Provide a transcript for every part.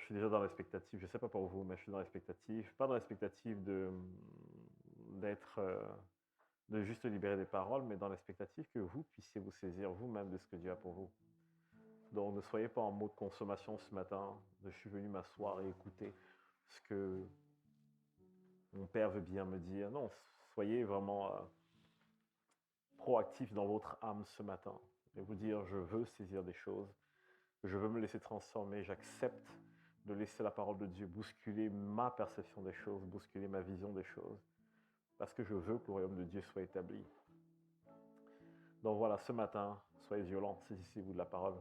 je suis déjà dans l'expectative. Je ne sais pas pour vous, mais je suis dans l'expectative. Pas dans l'expectative d'être, de juste libérer des paroles, mais dans l'expectative que vous puissiez vous saisir vous-même de ce que Dieu a pour vous. Donc ne soyez pas en mode consommation ce matin. Je suis venu m'asseoir et écouter ce que mon Père veut bien me dire. Non, soyez vraiment proactif dans votre âme ce matin. Et vous dire, je veux saisir des choses. Je veux me laisser transformer. J'accepte de laisser la parole de Dieu bousculer ma perception des choses, bousculer ma vision des choses. Parce que je veux que le royaume de Dieu soit établi. Donc voilà, ce matin, soyez violents, saisissez-vous de la parole.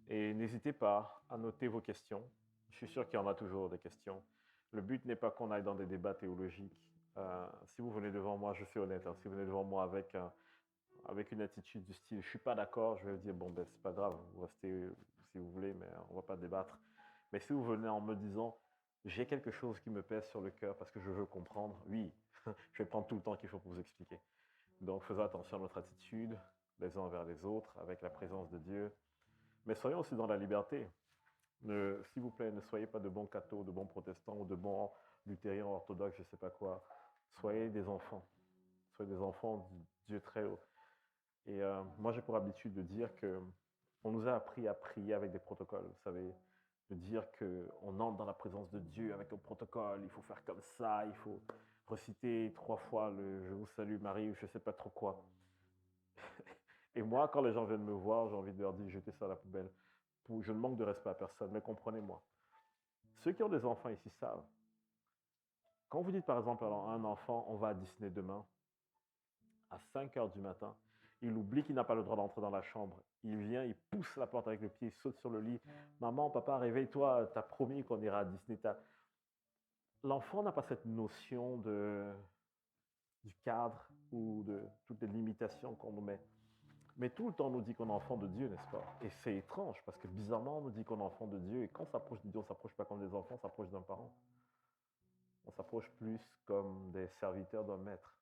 Et n'hésitez pas à noter vos questions. Je suis sûr qu'il y en a toujours des questions. Le but n'est pas qu'on aille dans des débats théologiques. Si vous venez devant moi, je suis honnête, hein, si vous venez devant moi avec une attitude du style « je suis pas d'accord », je vais vous dire « bon, ben c'est pas grave, vous restez si vous voulez, mais on va pas débattre ». Mais si vous venez en me disant « j'ai quelque chose qui me pèse sur le cœur parce que je veux comprendre », oui, je vais prendre tout le temps qu'il faut pour vous expliquer. Donc faisons attention à notre attitude, les uns envers les autres, avec la présence de Dieu. Mais soyons aussi dans la liberté. S'il vous plaît, ne soyez pas de bons cathos, de bons protestants ou de bons luthériens, orthodoxes, je ne sais pas quoi. Soyez des enfants. Soyez des enfants du Dieu très haut. Et moi, j'ai pour habitude de dire que on nous a appris à prier avec des protocoles, vous savez, de dire qu'on entre dans la présence de Dieu avec un protocole, il faut faire comme ça, il faut reciter 3 fois le « Je vous salue Marie » ou je ne sais pas trop quoi. Et moi, quand les gens viennent me voir, j'ai envie de leur dire « Jetez ça à la poubelle ». Je ne manque de respect à personne, mais comprenez-moi. Ceux qui ont des enfants ici savent. Quand vous dites par exemple à un enfant « On va à Disney demain », à 5 heures du matin, il oublie qu'il n'a pas le droit d'entrer dans la chambre. Il vient, il pousse la porte avec le pied, il saute sur le lit. « Maman, papa, réveille-toi, t'as promis qu'on ira à Disney. » L'enfant n'a pas cette notion du cadre ou de toutes les limitations qu'on nous met. Mais tout le temps, on nous dit qu'on est enfant de Dieu, n'est-ce pas? Et c'est étrange, parce que bizarrement, on nous dit qu'on est enfant de Dieu, et quand on s'approche de Dieu, on ne s'approche pas comme des enfants, on s'approche d'un parent. On s'approche plus comme des serviteurs d'un maître.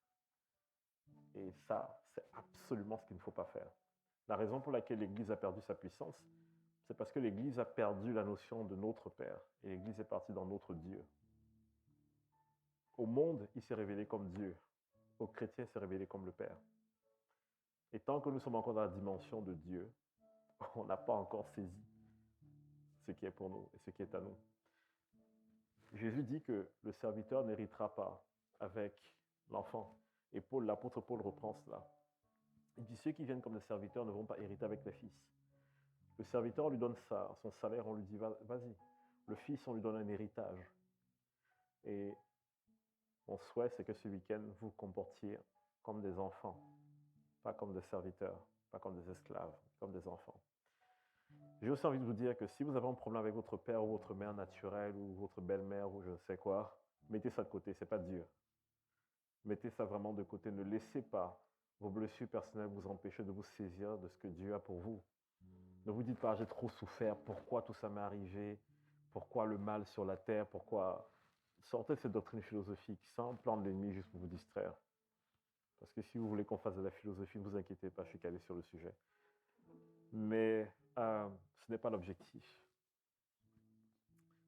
Et ça, c'est absolument ce qu'il ne faut pas faire. La raison pour laquelle l'Église a perdu sa puissance, c'est parce que l'Église a perdu la notion de notre Père. Et l'Église est partie dans notre Dieu. Au monde, il s'est révélé comme Dieu. Aux chrétiens, il s'est révélé comme le Père. Et tant que nous sommes encore dans la dimension de Dieu, on n'a pas encore saisi ce qui est pour nous et ce qui est à nous. Jésus dit que le serviteur n'héritera pas avec l'enfant. Et l'apôtre Paul reprend cela. Il dit, ceux qui viennent comme des serviteurs ne vont pas hériter avec les fils. Le serviteur, on lui donne ça, son salaire, on lui dit, vas-y. Le fils, on lui donne un héritage. Et mon souhait, c'est que ce week-end, vous vous comportiez comme des enfants, pas comme des serviteurs, pas comme des esclaves, comme des enfants. J'ai aussi envie de vous dire que si vous avez un problème avec votre père ou votre mère naturelle ou votre belle-mère ou je ne sais quoi, mettez ça de côté, c'est pas Dieu. Mettez ça vraiment de côté. Ne laissez pas vos blessures personnelles vous empêcher de vous saisir de ce que Dieu a pour vous. Ne vous dites pas, j'ai trop souffert, pourquoi tout ça m'est arrivé, pourquoi le mal sur la terre, pourquoi... Sortez de cette doctrine philosophique, c'est un plan de l'ennemi juste pour vous distraire. Parce que si vous voulez qu'on fasse de la philosophie, ne vous inquiétez pas, je suis calé sur le sujet. Mais ce n'est pas l'objectif.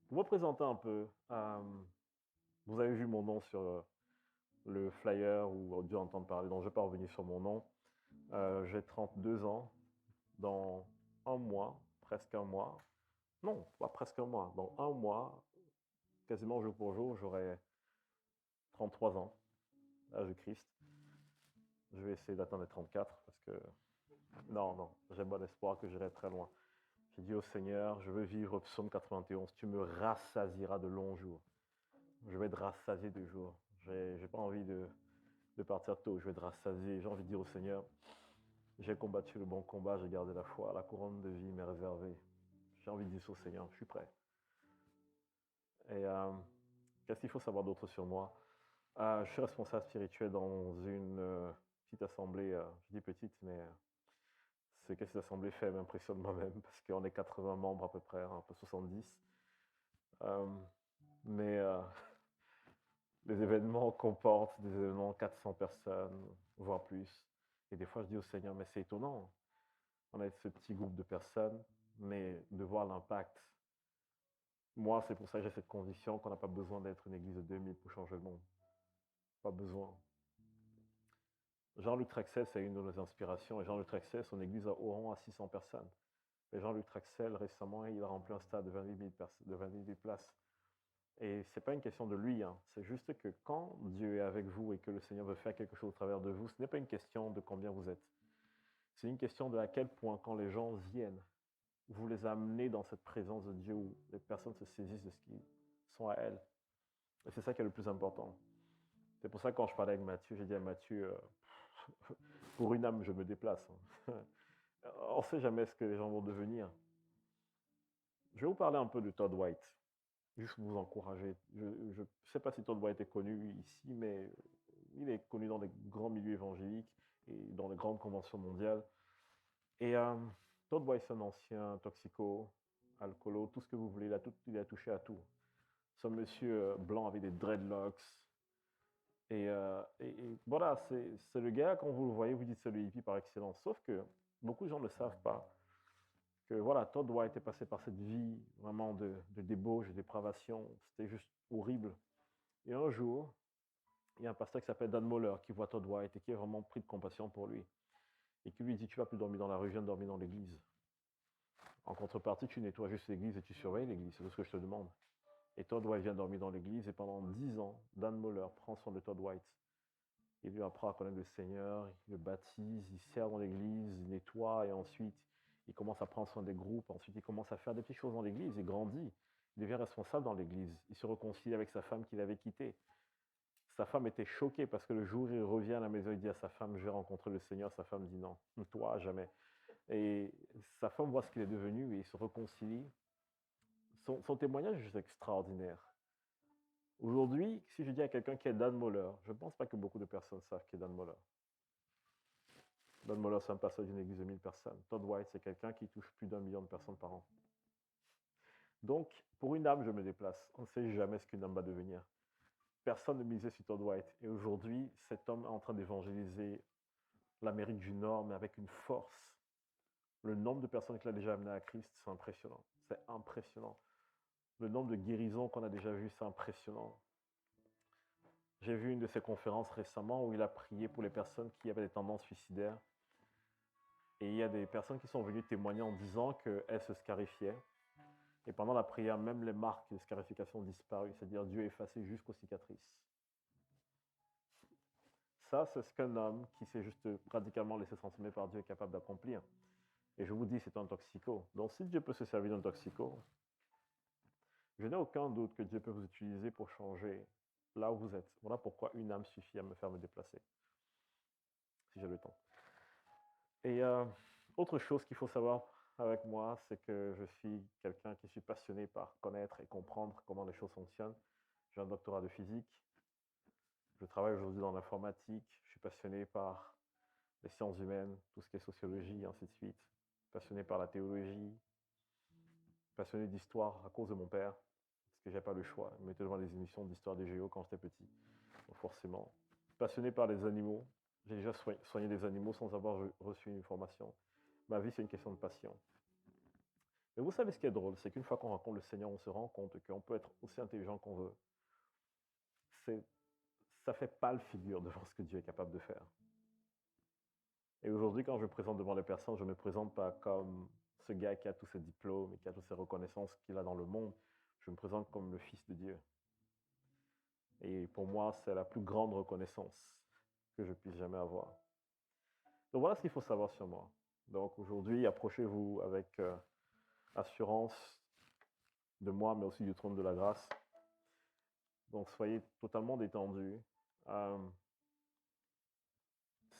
Pour me présenter un peu, vous avez vu mon nom sur le flyer ou dû entendre parler, donc je ne vais pas revenir sur mon nom. J'ai 32 ans. Dans un mois, presque un mois, non, pas presque un mois, dans un mois, quasiment jour pour jour, j'aurai 33 ans, l'âge de Christ. Je vais essayer d'atteindre les 34 parce que, non, j'ai bon espoir que j'irai très loin. J'ai dit au Seigneur, je veux vivre psaume 91, tu me rassasieras de longs jours. Je vais te rassasier de jours. J'ai pas envie de partir tôt, je vais te rassasier. J'ai envie de dire au Seigneur, j'ai combattu le bon combat, j'ai gardé la foi, la couronne de vie m'est réservée. J'ai envie de dire au Seigneur, je suis prêt. Et qu'est-ce qu'il faut savoir d'autre sur moi? Je suis responsable spirituel dans une petite assemblée, je dis petite, mais ce que cette assemblée fait m'impressionne moi-même, parce qu'on est 80 membres à peu près, un peu 70. Mais les événements comportent des événements 400 personnes, voire plus. Et des fois, je dis au Seigneur, mais c'est étonnant. On a ce petit groupe de personnes, mais de voir l'impact. Moi, c'est pour ça que j'ai cette conviction qu'on n'a pas besoin d'être une église de 2000 pour changer le monde. Pas besoin. Jean-Luc Trexel, c'est une de nos inspirations. Et Jean-Luc Trexel, son église a Oran à 600 personnes. Et Jean-Luc Trexel, récemment, il a rempli un stade de 28 000 places. Et ce n'est pas une question de lui, hein. C'est juste que quand Dieu est avec vous et que le Seigneur veut faire quelque chose au travers de vous, ce n'est pas une question de combien vous êtes. C'est une question de à quel point, quand les gens viennent, vous les amenez dans cette présence de Dieu où les personnes se saisissent de ce qui sont à elles. Et c'est ça qui est le plus important. C'est pour ça que quand je parlais avec Matthieu, j'ai dit à Matthieu, pour une âme, je me déplace. On ne sait jamais ce que les gens vont devenir. Je vais vous parler un peu de Todd White, juste pour vous encourager. Je ne sais pas si Todd White est connu ici, mais il est connu dans les grands milieux évangéliques et dans les grandes conventions mondiales. Et Todd White, c'est un ancien toxico, alcoolo, tout ce que vous voulez. Il a touché à tout. C'est un monsieur blanc avec des dreadlocks. Et voilà, c'est le gars, quand vous le voyez, vous dites c'est le hippie par excellence. Sauf que beaucoup de gens ne savent pas que voilà, Todd White est passé par cette vie vraiment de débauche, de dépravation. C'était juste horrible. Et un jour, il y a un pasteur qui s'appelle Dan Moller qui voit Todd White et qui est vraiment pris de compassion pour lui. Et qui lui dit, tu vas plus dormir dans la rue, viens dormir dans l'église. En contrepartie, tu nettoies juste l'église et tu surveilles l'église. C'est tout ce que je te demande. Et Todd White vient dormir dans l'église et pendant 10 ans, Dan Moller prend soin de Todd White. Il lui apprend à connaître le Seigneur, il le baptise, il sert dans l'église, il nettoie et ensuite il commence à prendre soin des groupes. Ensuite, il commence à faire des petites choses dans l'église, il grandit, il devient responsable dans l'église. Il se réconcilie avec sa femme qu'il avait quittée. Sa femme était choquée parce que le jour où il revient à la maison, il dit à sa femme, je vais rencontrer le Seigneur. Sa femme dit non, toi, jamais. Et sa femme voit ce qu'il est devenu et il se réconcilie. Son témoignage est juste extraordinaire. Aujourd'hui, si je dis à quelqu'un qui est Dan Moller, je ne pense pas que beaucoup de personnes savent qui est Dan Moller. Dan Moller, c'est un pasteur d'une église de 1000 personnes. Todd White, c'est quelqu'un qui touche plus d'1 million de personnes par an. Donc, pour une âme, je me déplace. On ne sait jamais ce qu'une âme va devenir. Personne ne misait sur Todd White. Et aujourd'hui, cet homme est en train d'évangéliser l'Amérique du Nord, mais avec une force. Le nombre de personnes qu'il a déjà amenées à Christ, c'est impressionnant. C'est impressionnant. Le nombre de guérisons qu'on a déjà vues, c'est impressionnant. J'ai vu une de ses conférences récemment où il a prié pour les personnes qui avaient des tendances suicidaires. Et il y a des personnes qui sont venues témoigner en disant qu'elles se scarifiaient. Et pendant la prière, même les marques de scarification ont disparu, c'est-à-dire Dieu effacé jusqu'aux cicatrices. Ça, c'est ce qu'un homme qui s'est juste radicalement laissé transformer par Dieu est capable d'accomplir. Et je vous dis, c'est un toxico. Donc si Dieu peut se servir d'un toxico, je n'ai aucun doute que Dieu peut vous utiliser pour changer là où vous êtes. Voilà pourquoi une âme suffit à me faire me déplacer, si j'ai le temps. Et autre chose qu'il faut savoir avec moi, c'est que je suis quelqu'un qui suis passionné par connaître et comprendre comment les choses fonctionnent. J'ai un doctorat de physique. Je travaille aujourd'hui dans l'informatique. Je suis passionné par les sciences humaines, tout ce qui est sociologie, et ainsi de suite. Passionné par la théologie. Passionné d'histoire à cause de mon père, parce que j'ai pas le choix. Il me mettait devant des émissions d'histoire des géos quand j'étais petit. Donc forcément. Passionné par les animaux. J'ai déjà soigné des animaux sans avoir reçu une formation. Ma vie, c'est une question de passion. Mais vous savez ce qui est drôle, c'est qu'une fois qu'on rencontre le Seigneur, on se rend compte qu'on peut être aussi intelligent qu'on veut. Ça fait pâle figure devant ce que Dieu est capable de faire. Et aujourd'hui, quand je me présente devant les personnes, je ne me présente pas comme ce gars qui a tous ses diplômes et qui a toutes ces reconnaissances qu'il a dans le monde. Je me présente comme le Fils de Dieu. Et pour moi, c'est la plus grande reconnaissance que je puisse jamais avoir. Donc voilà ce qu'il faut savoir sur moi. Donc aujourd'hui, approchez-vous avec assurance de moi, mais aussi du trône de la grâce. Donc soyez totalement détendus.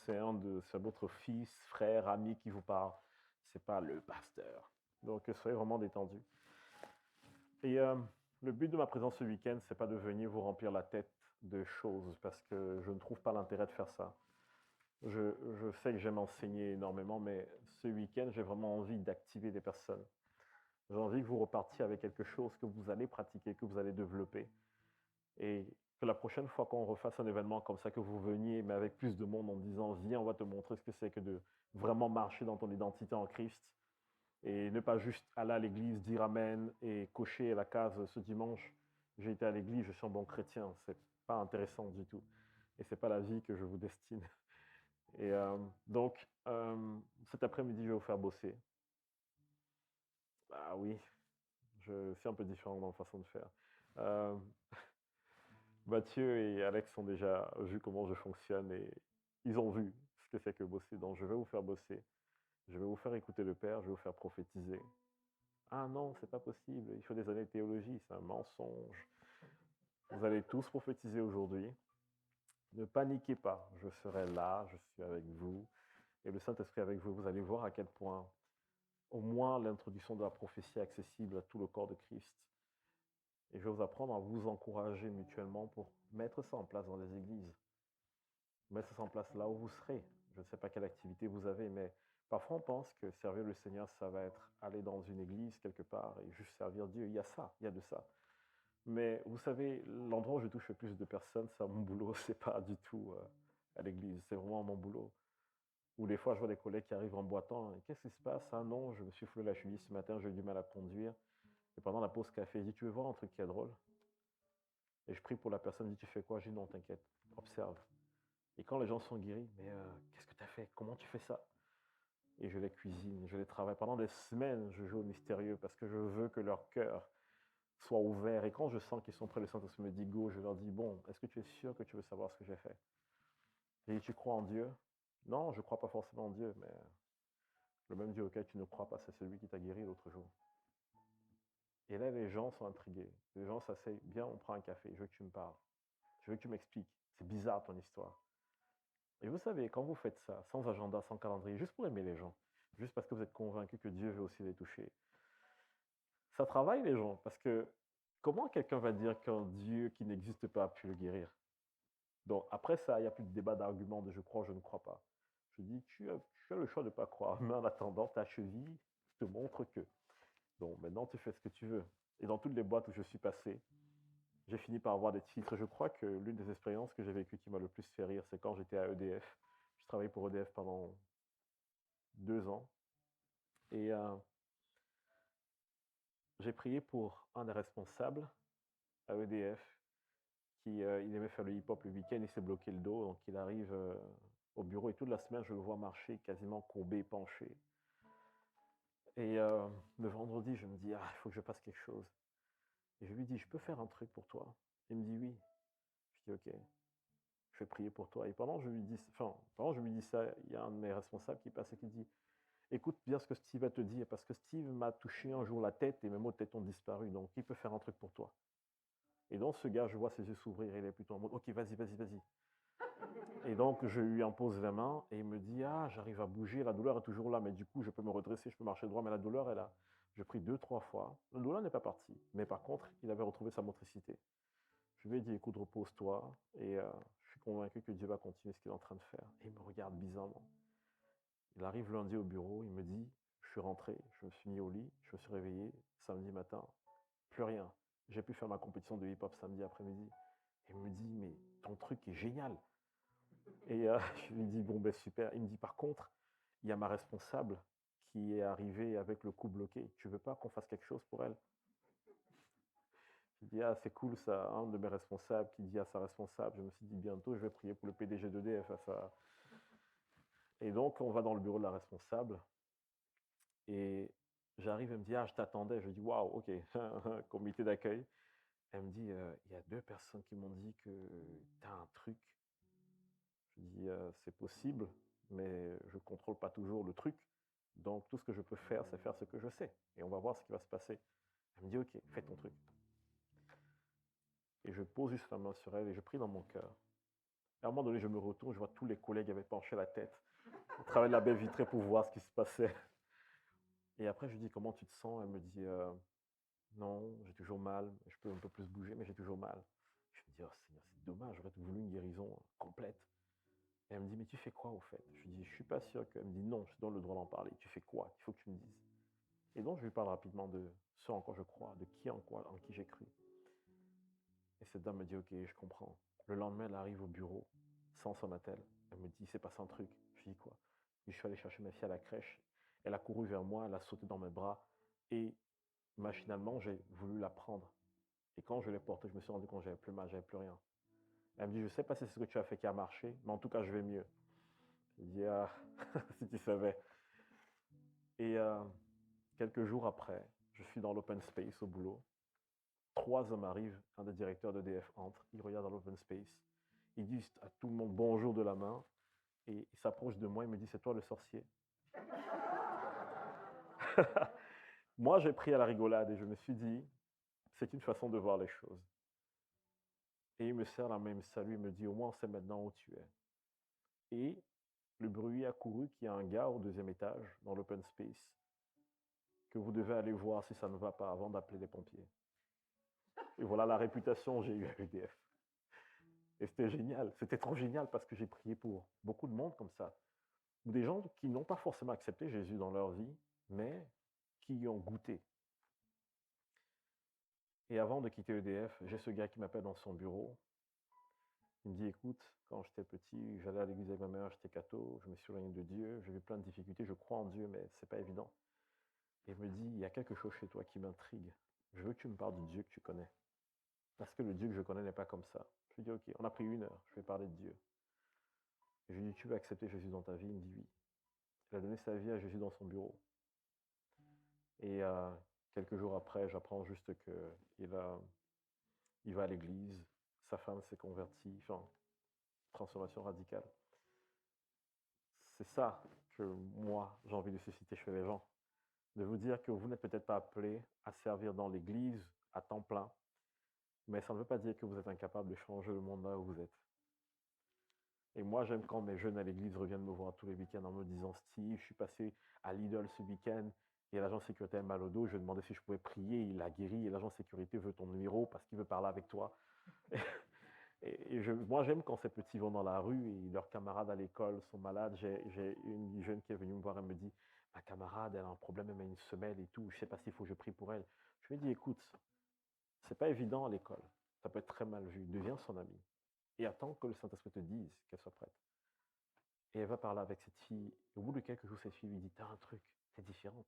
C'est votre fils, frère, ami qui vous parle. C'est pas le pasteur. Donc soyez vraiment détendus. Et le but de ma présence ce week-end, c'est pas de venir vous remplir la tête de choses, parce que je ne trouve pas l'intérêt de faire ça. Je sais que j'aime enseigner énormément, mais ce week-end, j'ai vraiment envie d'activer des personnes. J'ai envie que vous repartiez avec quelque chose que vous allez pratiquer, que vous allez développer. Et que la prochaine fois qu'on refasse un événement comme ça, que vous veniez, mais avec plus de monde, en disant, viens, on va te montrer ce que c'est que de vraiment marcher dans ton identité en Christ. Et ne pas juste aller à l'église, dire amen et cocher la case ce dimanche, j'ai été à l'église, je suis un bon chrétien. C'est pas intéressant du tout. Et c'est pas la vie que je vous destine. Et cet après-midi, je vais vous faire bosser. Ah oui, je suis un peu différent dans la façon de faire. Euh, Mathieu et Alex ont déjà vu comment je fonctionne et ils ont vu ce que c'est que bosser. Donc, je vais vous faire bosser. Je vais vous faire écouter le Père, je vais vous faire prophétiser. Ah non, c'est pas possible, il faut des années de théologie, c'est un mensonge. Vous allez tous prophétiser aujourd'hui. Ne paniquez pas, je serai là, je suis avec vous, et le Saint-Esprit avec vous. Vous allez voir à quel point, au moins, l'introduction de la prophétie est accessible à tout le corps de Christ. Et je vais vous apprendre à vous encourager mutuellement pour mettre ça en place dans les églises. Mettre ça en place là où vous serez. Je ne sais pas quelle activité vous avez, mais parfois on pense que servir le Seigneur, ça va être aller dans une église quelque part et juste servir Dieu. Il y a ça, il y a de ça. Mais vous savez, l'endroit où je touche le plus de personnes, c'est à mon boulot, c'est pas du tout à l'église, c'est vraiment mon boulot. Ou des fois, je vois des collègues qui arrivent en boitant. Qu'est-ce qui se passe? Ah non, je me suis foulé la cheville ce matin, j'ai eu du mal à conduire. Et pendant la pause café, il dit, tu veux voir un truc qui est drôle? Et je prie pour la personne, il dit, tu fais quoi? Je dis, non, t'inquiète, observe. Et quand les gens sont guéris, mais qu'est-ce que tu as fait? Comment tu fais ça? Et je les cuisine, je les travaille. Pendant des semaines, je joue au mystérieux parce que je veux que leur cœur soit ouvert. Et quand je sens qu'ils sont prêts, le Saint-Esprit me dit go, je leur dis, bon, est-ce que tu es sûr que tu veux savoir ce que j'ai fait? Et tu crois en Dieu? Non, je ne crois pas forcément en Dieu, mais le même Dieu auquel tu ne crois pas, c'est celui qui t'a guéri l'autre jour. Et là, les gens sont intrigués. Les gens s'asseyent, bien, on prend un café, je veux que tu me parles. Je veux que tu m'expliques. C'est bizarre ton histoire. Et vous savez, quand vous faites ça, sans agenda, sans calendrier, juste pour aimer les gens, juste parce que vous êtes convaincu que Dieu veut aussi les toucher, ça travaille les gens. Parce que comment quelqu'un va dire qu'un Dieu qui n'existe pas a pu le guérir? Donc après ça, il n'y a plus de débat d'argument de je crois, je ne crois pas. Je dis, tu as le choix de ne pas croire, mais en attendant, ta cheville te montre que. Donc maintenant, tu fais ce que tu veux. Et dans toutes les boîtes où je suis passé, j'ai fini par avoir des titres. Je crois que l'une des expériences que j'ai vécues qui m'a le plus fait rire, c'est quand j'étais à EDF. Je travaillais pour EDF pendant 2 ans. Et j'ai prié pour un des responsables à EDF qui il aimait faire le hip-hop le week-end, il s'est bloqué le dos, donc il arrive au bureau et toute la semaine, je le vois marcher quasiment courbé, penché. Et le vendredi, je me dis, ah, il faut que je fasse quelque chose. Et je lui dis, je peux faire un truc pour toi? Il me dit oui. Je dis, ok, je vais prier pour toi. Et pendant que je lui dis ça, il y a un de mes responsables qui passe et qui dit, écoute bien ce que Steve va te dire, parce que Steve m'a touché un jour la tête et mes mots de tête ont disparu, donc il peut faire un truc pour toi. Et donc ce gars, je vois ses yeux s'ouvrir, il est plutôt en mode, ok, vas-y, vas-y, vas-y. Et donc je lui impose la main et il me dit, ah, j'arrive à bouger, la douleur est toujours là, mais du coup je peux me redresser, je peux marcher droit, mais la douleur est là. Je prie 2, 3 fois, la douleur n'est pas partie, mais par contre, il avait retrouvé sa motricité. Je lui ai dit, écoute, repose-toi, et je suis convaincu que Dieu va continuer ce qu'il est en train de faire. Et il me regarde bizarrement. Il arrive lundi au bureau, il me dit, je suis rentré, je me suis mis au lit, je me suis réveillé, samedi matin, plus rien. J'ai pu faire ma compétition de hip-hop samedi après-midi. Et il me dit, mais ton truc est génial. Et je lui dis, bon, ben super. Il me dit, par contre, il y a ma responsable qui est arrivée avec le cou bloqué. Tu veux pas qu'on fasse quelque chose pour elle? Je dis, ah, c'est cool ça, un de mes responsables qui dit à sa responsable. Je me suis dit, bientôt, je vais prier pour le PDG d'EDF à ça. Et donc, on va dans le bureau de la responsable. Et j'arrive, elle me dit, ah, je t'attendais. Je dis, waouh, ok, comité d'accueil. Elle me dit, il y a 2 personnes qui m'ont dit que tu as un truc. Je dis, c'est possible, mais je ne contrôle pas toujours le truc. Donc, tout ce que je peux faire, c'est faire ce que je sais. Et on va voir ce qui va se passer. Elle me dit, ok, fais ton truc. Et je pose juste la main sur elle et je prie dans mon cœur. Et à un moment donné, je me retourne, je vois tous les collègues avaient penché la tête au travers de la baie vitrée pour voir ce qui se passait. Et après, je lui dis, comment tu te sens? Elle me dit, non, j'ai toujours mal. Je peux un peu plus bouger, mais j'ai toujours mal. Je me dis, oh Seigneur, c'est dommage, j'aurais voulu une guérison complète. Et elle me dit, mais tu fais quoi au fait? Je lui dis, je suis pas sûr que. Elle me dit, non, je te donne le droit d'en parler. Tu fais quoi? Il faut que tu me dises. Et donc, je lui parle rapidement de ce en quoi je crois, de qui en quoi, en qui j'ai cru. Et cette dame me dit, ok, je comprends. Le lendemain, elle arrive au bureau, sans son attel. Elle me dit, c'est passé un truc. Je dis, quoi? Je suis allé chercher ma fille à la crèche. Elle a couru vers moi, elle a sauté dans mes bras et machinalement, j'ai voulu la prendre. Et quand je l'ai portée, je me suis rendu compte que j'avais plus mal, j'avais plus rien. Elle me dit, je sais pas si c'est ce que tu as fait qui a marché, mais en tout cas, je vais mieux. Je dis, ah, si tu savais. Et quelques jours après, je suis dans l'open space au boulot. 3 hommes arrivent, un des directeurs d'EDF entre, il regarde dans l'open space, il dit à tout le monde bonjour de la main, et il s'approche de moi, il me dit, c'est toi le sorcier. Moi, j'ai pris à la rigolade et je me suis dit, c'est une façon de voir les choses. Et il me serre la main, il me salue, il me dit, au moins on sait maintenant où tu es. Et le bruit a couru qu'il y a un gars au 2e étage, dans l'open space, que vous devez aller voir si ça ne va pas avant d'appeler les pompiers. Et voilà la réputation que j'ai eue à EDF. Et c'était génial, c'était trop génial parce que j'ai prié pour beaucoup de monde comme ça. Ou des gens qui n'ont pas forcément accepté Jésus dans leur vie, mais qui y ont goûté. Et avant de quitter EDF, j'ai ce gars qui m'appelle dans son bureau. Il me dit, écoute, quand j'étais petit, j'allais à l'église avec ma mère, j'étais catho, je me suis éloigné de Dieu, j'ai eu plein de difficultés, je crois en Dieu, mais c'est pas évident. Et il me dit, il y a quelque chose chez toi qui m'intrigue. Je veux que tu me parles du Dieu que tu connais. Parce que le Dieu que je connais n'est pas comme ça. Je lui dis, ok, on a pris 1 heure, je vais parler de Dieu. Et je lui dis, tu veux accepter Jésus dans ta vie? Il me dit oui. Il a donné sa vie à Jésus dans son bureau. Et quelques jours après, j'apprends juste qu'il va à l'église, sa femme s'est convertie, enfin, transformation radicale. C'est ça que moi, j'ai envie de susciter chez les gens. De vous dire que vous n'êtes peut-être pas appelé à servir dans l'église à temps plein, mais ça ne veut pas dire que vous êtes incapable de changer le monde là où vous êtes. Et moi, j'aime quand mes jeunes à l'église reviennent me voir tous les week-ends en me disant, Steve, je suis passé à Lidl ce week-end et l'agent de sécurité a mal au dos. Je lui ai demandé si je pouvais prier. Il a guéri et l'agent de sécurité veut ton numéro parce qu'il veut parler avec toi. Moi, j'aime quand ces petits vont dans la rue et leurs camarades à l'école sont malades. J'ai une jeune qui est venue me voir et me dit, ma camarade, elle a un problème, elle a une semelle et tout. Je ne sais pas s'il faut que je prie pour elle. Je lui ai dit, écoute, c'est pas évident à l'école. Ça peut être très mal vu. Deviens son ami. Et attends que le Saint-Esprit te dise qu'elle soit prête. Et elle va parler avec cette fille. Au bout de quelques jours, cette fille lui dit, t'as un truc, t'es différente.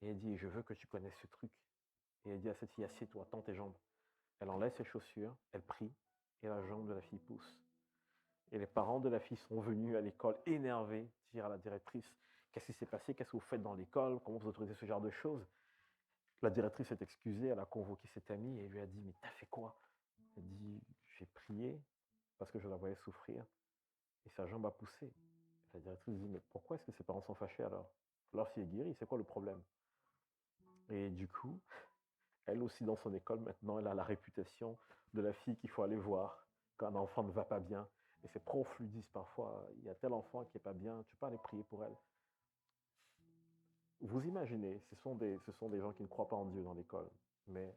Et elle dit, je veux que tu connaisses ce truc. Et elle dit à cette fille, assieds-toi, tends tes jambes. Elle enlève ses chaussures, elle prie, et la jambe de la fille pousse. Et les parents de la fille sont venus à l'école énervés, dire à la directrice, qu'est-ce qui s'est passé, qu'est-ce que vous faites dans l'école, comment vous autorisez ce genre de choses. La directrice s'est excusée, elle a convoqué cette amie et lui a dit, mais t'as fait quoi? Elle dit, j'ai prié parce que je la voyais souffrir, et sa jambe a poussé. La directrice dit, mais pourquoi est-ce que ses parents sont fâchés alors? Alors s'il est guéri, c'est quoi le problème? Et du coup, elle aussi dans son école, maintenant, elle a la réputation de la fille qu'il faut aller voir quand un enfant ne va pas bien. Et ses profs lui disent parfois, il y a tel enfant qui n'est pas bien, tu peux aller prier pour elle. Vous imaginez, ce sont des gens qui ne croient pas en Dieu dans l'école. Mais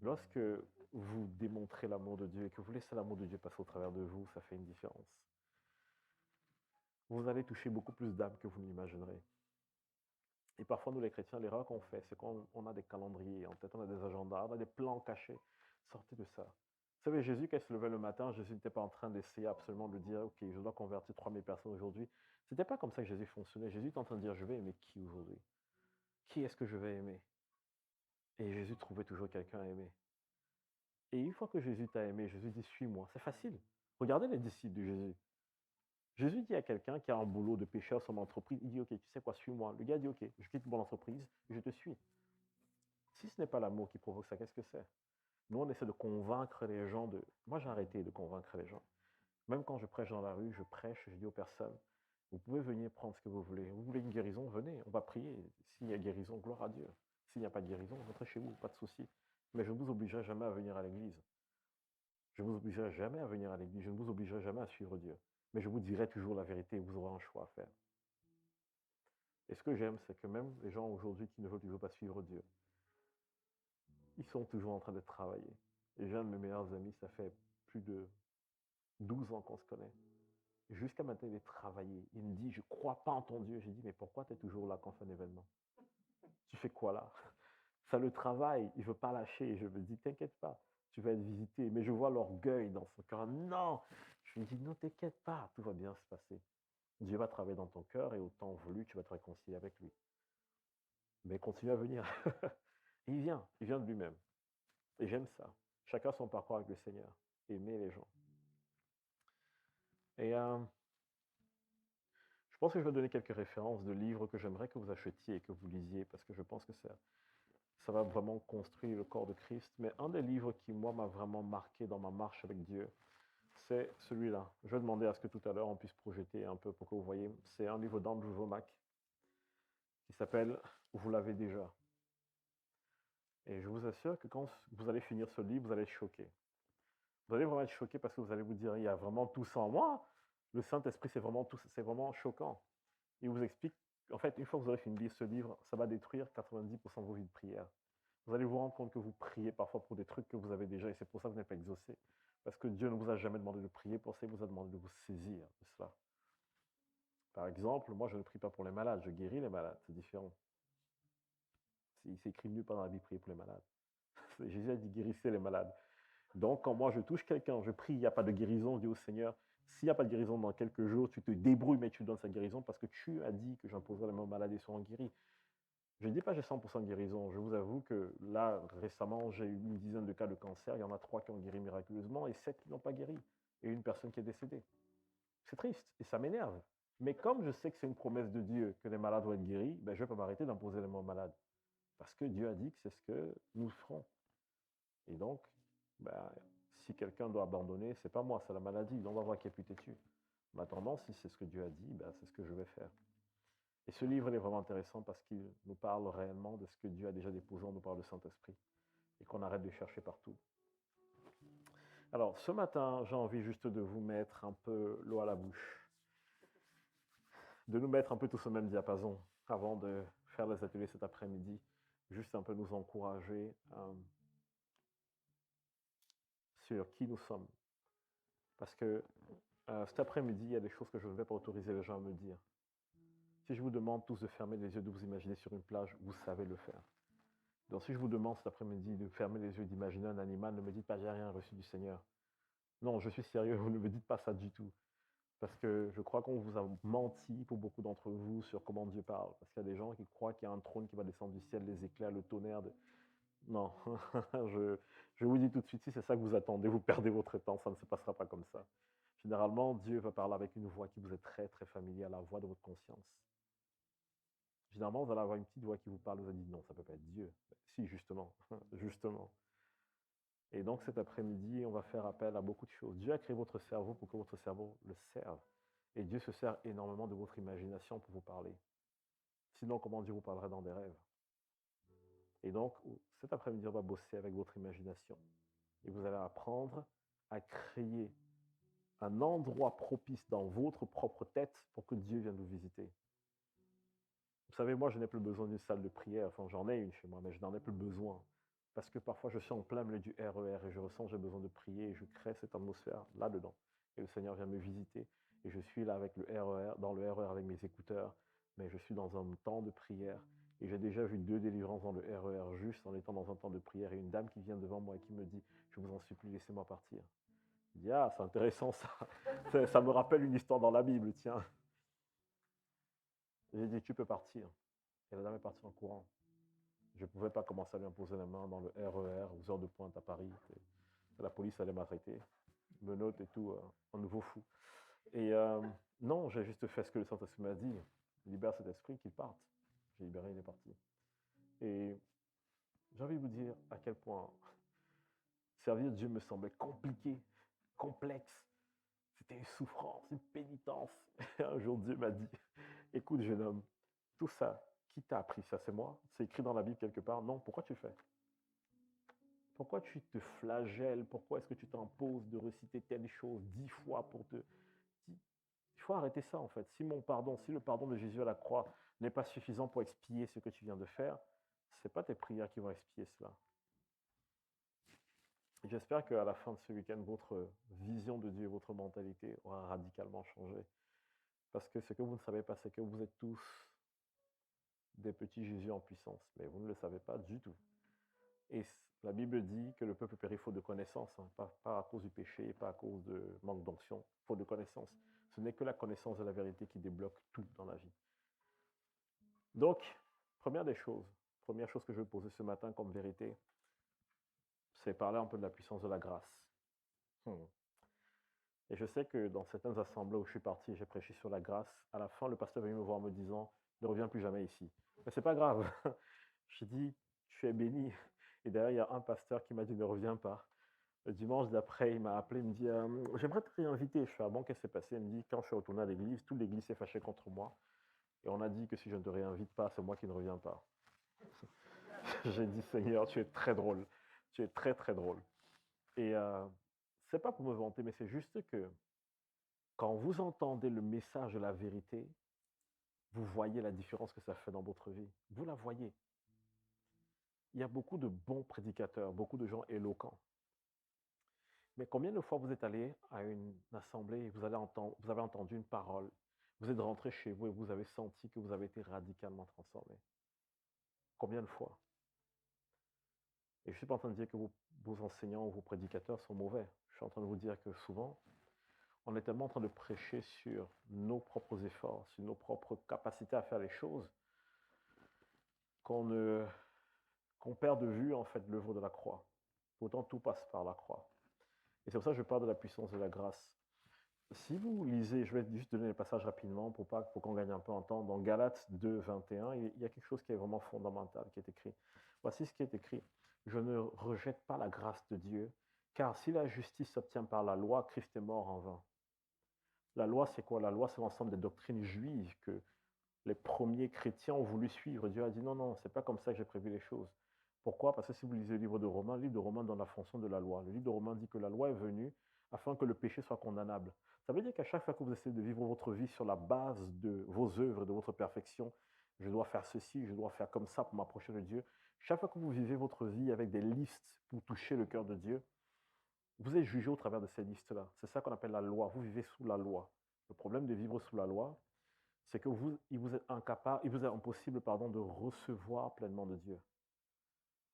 lorsque vous démontrez l'amour de Dieu et que vous laissez l'amour de Dieu passer au travers de vous, ça fait une différence. Vous allez toucher beaucoup plus d'âmes que vous n'imaginerez. Et parfois, nous les chrétiens, l'erreur qu'on fait, c'est qu'on a des calendriers, en tête on a des agendas, on a des plans cachés. Sortez de ça. Vous savez, Jésus, quand il se levait le matin, Jésus n'était pas en train d'essayer absolument de dire, ok, je dois convertir 3000 personnes aujourd'hui. C'était pas comme ça que Jésus fonctionnait. Jésus était en train de dire, je vais aimer qui aujourd'hui? Qui est-ce que je vais aimer? Et Jésus trouvait toujours quelqu'un à aimer. Et une fois que Jésus t'a aimé, Jésus dit, suis-moi. C'est facile. Regardez les disciples de Jésus. Jésus dit à quelqu'un qui a un boulot de pêcheur sur son entreprise, il dit, ok, tu sais quoi, suis-moi. Le gars dit, ok, je quitte mon entreprise, je te suis. Si ce n'est pas l'amour qui provoque ça, qu'est-ce que c'est? Nous, on essaie de convaincre les gens de... Moi, j'ai arrêté de convaincre les gens. Même quand je prêche dans la rue, je prêche, je dis aux personnes, vous pouvez venir prendre ce que vous voulez. Vous voulez une guérison, venez, on va prier. S'il y a guérison, gloire à Dieu. S'il n'y a pas de guérison, rentrez chez vous, pas de souci. Mais je ne vous obligerai jamais à venir à l'église. Je ne vous obligerai jamais à venir à l'église. Je ne vous obligerai jamais à suivre Dieu. Mais je vous dirai toujours la vérité et vous aurez un choix à faire. Et ce que j'aime, c'est que même les gens aujourd'hui qui ne veulent toujours pas suivre Dieu, ils sont toujours en train de travailler. Et j'ai un de mes meilleurs amis, ça fait plus de 12 ans qu'on se connaît. Jusqu'à maintenant, il est travaillé. Il me dit, je ne crois pas en ton Dieu. J'ai dit, mais pourquoi tu es toujours là quand on fait un événement? Tu fais quoi là? Ça le travail, il ne veut pas lâcher. Je me dis, t'inquiète pas, tu vas être visité. Mais je vois l'orgueil dans son cœur. Non! Je lui dis, non, t'inquiète pas, tout va bien se passer. Dieu va travailler dans ton cœur et au temps voulu, tu vas te réconcilier avec lui. Mais continue à venir. Il vient de lui-même. Et j'aime ça. Chacun son parcours avec le Seigneur. Aimer les gens. Et je pense que je vais donner quelques références de livres que j'aimerais que vous achetiez et que vous lisiez, parce que je pense que ça va vraiment construire le corps de Christ. Mais un des livres qui, moi, m'a vraiment marqué dans ma marche avec Dieu, c'est celui-là. Je vais demander à ce que tout à l'heure, on puisse projeter un peu pour que vous voyez. C'est un livre d'Andrew Womack qui s'appelle « Vous l'avez déjà ». Et je vous assure que quand vous allez finir ce livre, vous allez être choqué. Vous allez vraiment être choqué parce que vous allez vous dire, il y a vraiment tout ça en moi. Le Saint-Esprit, c'est vraiment tout, c'est vraiment choquant. Il vous explique, en fait, une fois que vous aurez fini de lire ce livre, ça va détruire 90% de vos vies de prière. Vous allez vous rendre compte que vous priez parfois pour des trucs que vous avez déjà et c'est pour ça que vous n'êtes pas exaucé. Parce que Dieu ne vous a jamais demandé de prier pour ça, il vous a demandé de vous saisir de cela. Par exemple, moi, je ne prie pas pour les malades, je guéris les malades, c'est différent. C'est écrit nulle part dans la Bible, prier pour les malades. Jésus a dit guérissez les malades. Donc, quand moi je touche quelqu'un, je prie, il n'y a pas de guérison, je dis au Seigneur, s'il n'y a pas de guérison dans quelques jours, tu te débrouilles, mais tu donnes sa guérison parce que tu as dit que j'imposerai les mains aux malades et ils seront guéris. Je ne dis pas que j'ai 100% de guérison. Je vous avoue que là, récemment, j'ai eu une dizaine de cas de cancer. Il y en a 3 qui ont guéri miraculeusement et 7 qui n'ont pas guéri. Et une personne qui est décédée. C'est triste et ça m'énerve. Mais comme je sais que c'est une promesse de Dieu que les malades vont être guéris, ben, je ne vais pas m'arrêter d'imposer les mains aux malades. Parce que Dieu a dit que c'est ce que nous ferons. Et donc, ben, si quelqu'un doit abandonner, c'est pas moi, c'est la maladie. On va voir qui est plus têtu. En attendant, si c'est ce que Dieu a dit, ben, c'est ce que je vais faire. Et ce livre il est vraiment intéressant parce qu'il nous parle réellement de ce que Dieu a déjà déposé en nous par le Saint-Esprit et qu'on arrête de chercher partout. Alors, ce matin, j'ai envie juste de vous mettre un peu l'eau à la bouche, de nous mettre un peu tous au même diapason avant de faire les ateliers cet après-midi, juste un peu nous encourager sur qui nous sommes. Parce que cet après-midi, il y a des choses que je ne vais pas autoriser les gens à me dire. Si je vous demande tous de fermer les yeux, de vous imaginer sur une plage, vous savez le faire. Donc si je vous demande cet après-midi de fermer les yeux, d'imaginer un animal, ne me dites pas j'ai rien reçu du Seigneur. Non, je suis sérieux, vous ne me dites pas ça du tout. Parce que je crois qu'on vous a menti pour beaucoup d'entre vous sur comment Dieu parle. Parce qu'il y a des gens qui croient qu'il y a un trône qui va descendre du ciel, les éclairs, le tonnerre. Non, je vous dis tout de suite, si c'est ça que vous attendez, vous perdez votre temps, ça ne se passera pas comme ça. Généralement, Dieu va parler avec une voix qui vous est très très familière, la voix de votre conscience. Généralement, vous allez avoir une petite voix qui vous parle, vous allez dire non, ça ne peut pas être Dieu. Si, justement, justement. Et donc cet après-midi, on va faire appel à beaucoup de choses. Dieu a créé votre cerveau pour que votre cerveau le serve. Et Dieu se sert énormément de votre imagination pour vous parler. Sinon, comment Dieu vous parlerait dans des rêves? Et donc, cet après-midi, on va bosser avec votre imagination. Et vous allez apprendre à créer un endroit propice dans votre propre tête pour que Dieu vienne vous visiter. Vous savez, moi, je n'ai plus besoin d'une salle de prière. Enfin, j'en ai une chez moi, mais je n'en ai plus besoin. Parce que parfois, je suis en plein milieu du RER et je ressens que j'ai besoin de prier et je crée cette atmosphère là-dedans. Et le Seigneur vient me visiter et je suis là avec le RER, dans le RER avec mes écouteurs, mais je suis dans un temps de prière. Et j'ai déjà vu 2 délivrances dans le RER juste en étant dans un temps de prière et une dame qui vient devant moi et qui me dit « Je vous en supplie, laissez-moi partir ». Je dis « Ah, c'est intéressant ça. Ça me rappelle une histoire dans la Bible, tiens. » J'ai dit « Tu peux partir ». Et la dame est partie en courant. Je ne pouvais pas commencer à lui imposer la main dans le RER aux heures de pointe à Paris. La police allait m'arrêter, menottes et tout, un nouveau fou. Et non, j'ai juste fait ce que le Saint-Esprit m'a dit. Libère cet esprit, qu'il parte. J'ai libéré, il est parti. Et j'ai envie de vous dire à quel point servir Dieu me semblait compliqué, complexe. C'était une souffrance, une pénitence. Et un jour, Dieu m'a dit, écoute, jeune homme, tout ça, qui t'a appris ça? C'est moi? C'est écrit dans la Bible quelque part? Non, pourquoi tu fais? Pourquoi tu te flagelles? Pourquoi est-ce que tu t'imposes de reciter telle chose 10 fois pour te... Il faut arrêter ça en fait. Si le pardon de Jésus à la croix n'est pas suffisant pour expier ce que tu viens de faire, ce n'est pas tes prières qui vont expier cela. J'espère qu'à la fin de ce week-end, votre vision de Dieu, votre mentalité aura radicalement changé. Parce que ce que vous ne savez pas, c'est que vous êtes tous des petits Jésus en puissance, mais vous ne le savez pas du tout. Et la Bible dit que le peuple périt faute de connaissance, pas à cause du péché, pas à cause de manque d'onction, faute de connaissance. Ce n'est que la connaissance de la vérité qui débloque tout dans la vie. Donc, première chose que je vais poser ce matin comme vérité, c'est parler un peu de la puissance de la grâce. Et je sais que dans certaines assemblées où je suis parti, j'ai prêché sur la grâce. À la fin, le pasteur est venu me voir en me disant, ne reviens plus jamais ici. Mais c'est pas grave. Je dis, tu es béni. Et d'ailleurs, il y a un pasteur qui m'a dit, ne reviens pas. Le dimanche d'après, il m'a appelé, il me dit, j'aimerais te réinviter. Je fais, ah bon, qu'est-ce qui s'est passé? Il me dit, quand je suis retourné à l'église, toute l'église s'est fâchée contre moi. Et on a dit que si je ne te réinvite pas, c'est moi qui ne reviens pas. J'ai dit, Seigneur, tu es très drôle. Tu es très, très drôle. Et c'est pas pour me vanter, mais c'est juste que quand vous entendez le message de la vérité, vous voyez la différence que ça fait dans votre vie. Vous la voyez. Il y a beaucoup de bons prédicateurs, beaucoup de gens éloquents. Mais combien de fois vous êtes allé à une assemblée et vous avez entendu une parole, vous êtes rentré chez vous et vous avez senti que vous avez été radicalement transformé? Combien de fois? Et je ne suis pas en train de dire que vos enseignants ou vos prédicateurs sont mauvais. Je suis en train de vous dire que souvent, on est tellement en train de prêcher sur nos propres efforts, sur nos propres capacités à faire les choses, qu'on perd de vue en fait l'œuvre de la croix. Pourtant, tout passe par la croix. Et c'est pour ça que je parle de la puissance de la grâce. Si vous lisez, je vais juste donner les passages rapidement pour qu'on gagne un peu en temps. Dans Galates 2, 21, il y a quelque chose qui est vraiment fondamental qui est écrit. Voici ce qui est écrit. Je ne rejette pas la grâce de Dieu, car si la justice s'obtient par la loi, Christ est mort en vain. La loi, c'est quoi? La loi, c'est l'ensemble des doctrines juives que les premiers chrétiens ont voulu suivre. Dieu a dit non, non, c'est pas comme ça que j'ai prévu les choses. Pourquoi? Parce que si vous lisez le livre de Romains, le livre de Romains donne la fonction de la loi. Le livre de Romains dit que la loi est venue afin que le péché soit condamnable. Ça veut dire qu'à chaque fois que vous essayez de vivre votre vie sur la base de vos œuvres, de votre perfection, je dois faire ceci, je dois faire comme ça pour m'approcher de Dieu. Chaque fois que vous vivez votre vie avec des listes pour toucher le cœur de Dieu, vous êtes jugé au travers de ces listes-là. C'est ça qu'on appelle la loi. Vous vivez sous la loi. Le problème de vivre sous la loi, c'est que il vous est impossible de recevoir pleinement de Dieu.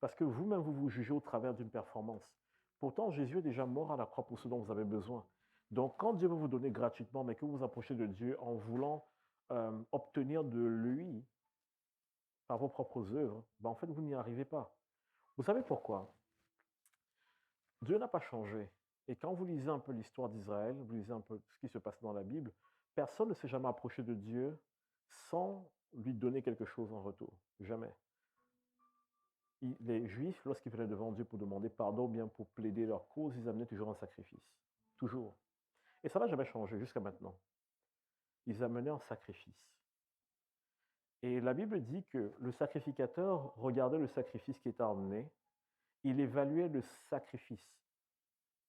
Parce que vous-même, vous vous jugez au travers d'une performance. Pourtant, Jésus est déjà mort à la croix pour ce dont vous avez besoin. Donc, quand Dieu veut vous donner gratuitement, mais que vous vous approchez de Dieu en voulant obtenir de lui, par vos propres œuvres, en fait, vous n'y arrivez pas. Vous savez pourquoi? Dieu n'a pas changé. Et quand vous lisez un peu l'histoire d'Israël, vous lisez un peu ce qui se passe dans la Bible, personne ne s'est jamais approché de Dieu sans lui donner quelque chose en retour. Jamais. Les Juifs, lorsqu'ils venaient devant Dieu pour demander pardon ou bien pour plaider leur cause, ils amenaient toujours un sacrifice. Toujours. Et ça n'a jamais changé jusqu'à maintenant. Ils amenaient un sacrifice. Et la Bible dit que le sacrificateur regardait le sacrifice qui était amené, il évaluait le sacrifice,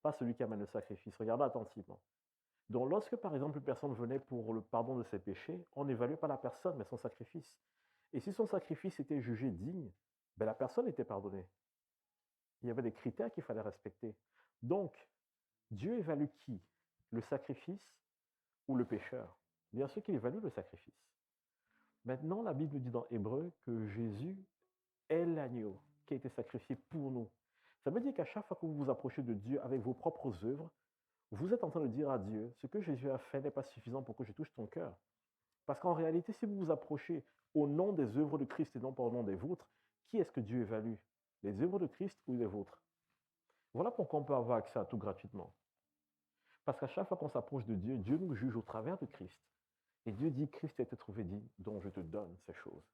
pas celui qui amène le sacrifice. Regardez attentivement. Donc lorsque par exemple une personne venait pour le pardon de ses péchés, on n'évaluait pas la personne, mais son sacrifice. Et si son sacrifice était jugé digne, la personne était pardonnée. Il y avait des critères qu'il fallait respecter. Donc, Dieu évalue qui? Le sacrifice ou le pécheur? Bien sûr qu'il évalue le sacrifice. Maintenant, la Bible dit dans Hébreu que Jésus est l'agneau qui a été sacrifié pour nous. Ça veut dire qu'à chaque fois que vous vous approchez de Dieu avec vos propres œuvres, vous êtes en train de dire à Dieu, ce que Jésus a fait n'est pas suffisant pour que je touche ton cœur. Parce qu'en réalité, si vous vous approchez au nom des œuvres de Christ et non pas au nom des vôtres, qui est-ce que Dieu évalue? Les œuvres de Christ ou les vôtres? Voilà pourquoi on peut avoir accès à tout gratuitement. Parce qu'à chaque fois qu'on s'approche de Dieu, Dieu nous juge au travers de Christ. Et Dieu dit, Christ a été trouvé digne, dont je te donne ces choses.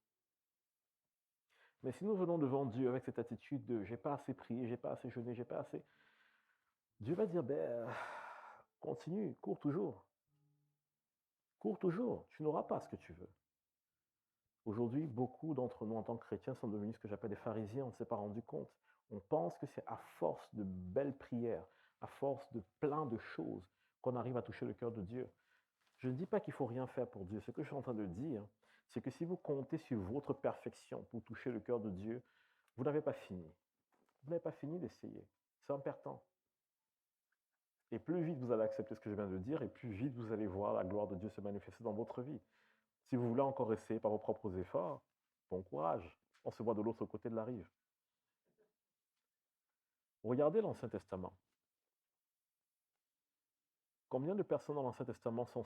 Mais si nous venons devant Dieu avec cette attitude de j'ai pas assez prié, j'ai pas assez jeûné, j'ai pas assez, Dieu va dire, continue, cours toujours. Cours toujours, tu n'auras pas ce que tu veux. Aujourd'hui, beaucoup d'entre nous en tant que chrétiens sont devenus ce que j'appelle des pharisiens, on ne s'est pas rendu compte. On pense que c'est à force de belles prières, à force de plein de choses, qu'on arrive à toucher le cœur de Dieu. Je ne dis pas qu'il ne faut rien faire pour Dieu. Ce que je suis en train de dire, c'est que si vous comptez sur votre perfection pour toucher le cœur de Dieu, vous n'avez pas fini. Vous n'avez pas fini d'essayer. C'est en perd temps. Et plus vite vous allez accepter ce que je viens de dire, et plus vite vous allez voir la gloire de Dieu se manifester dans votre vie. Si vous voulez encore essayer par vos propres efforts, bon courage. On se voit de l'autre côté de la rive. Regardez l'Ancien Testament. Combien de personnes dans l'Ancien Testament sont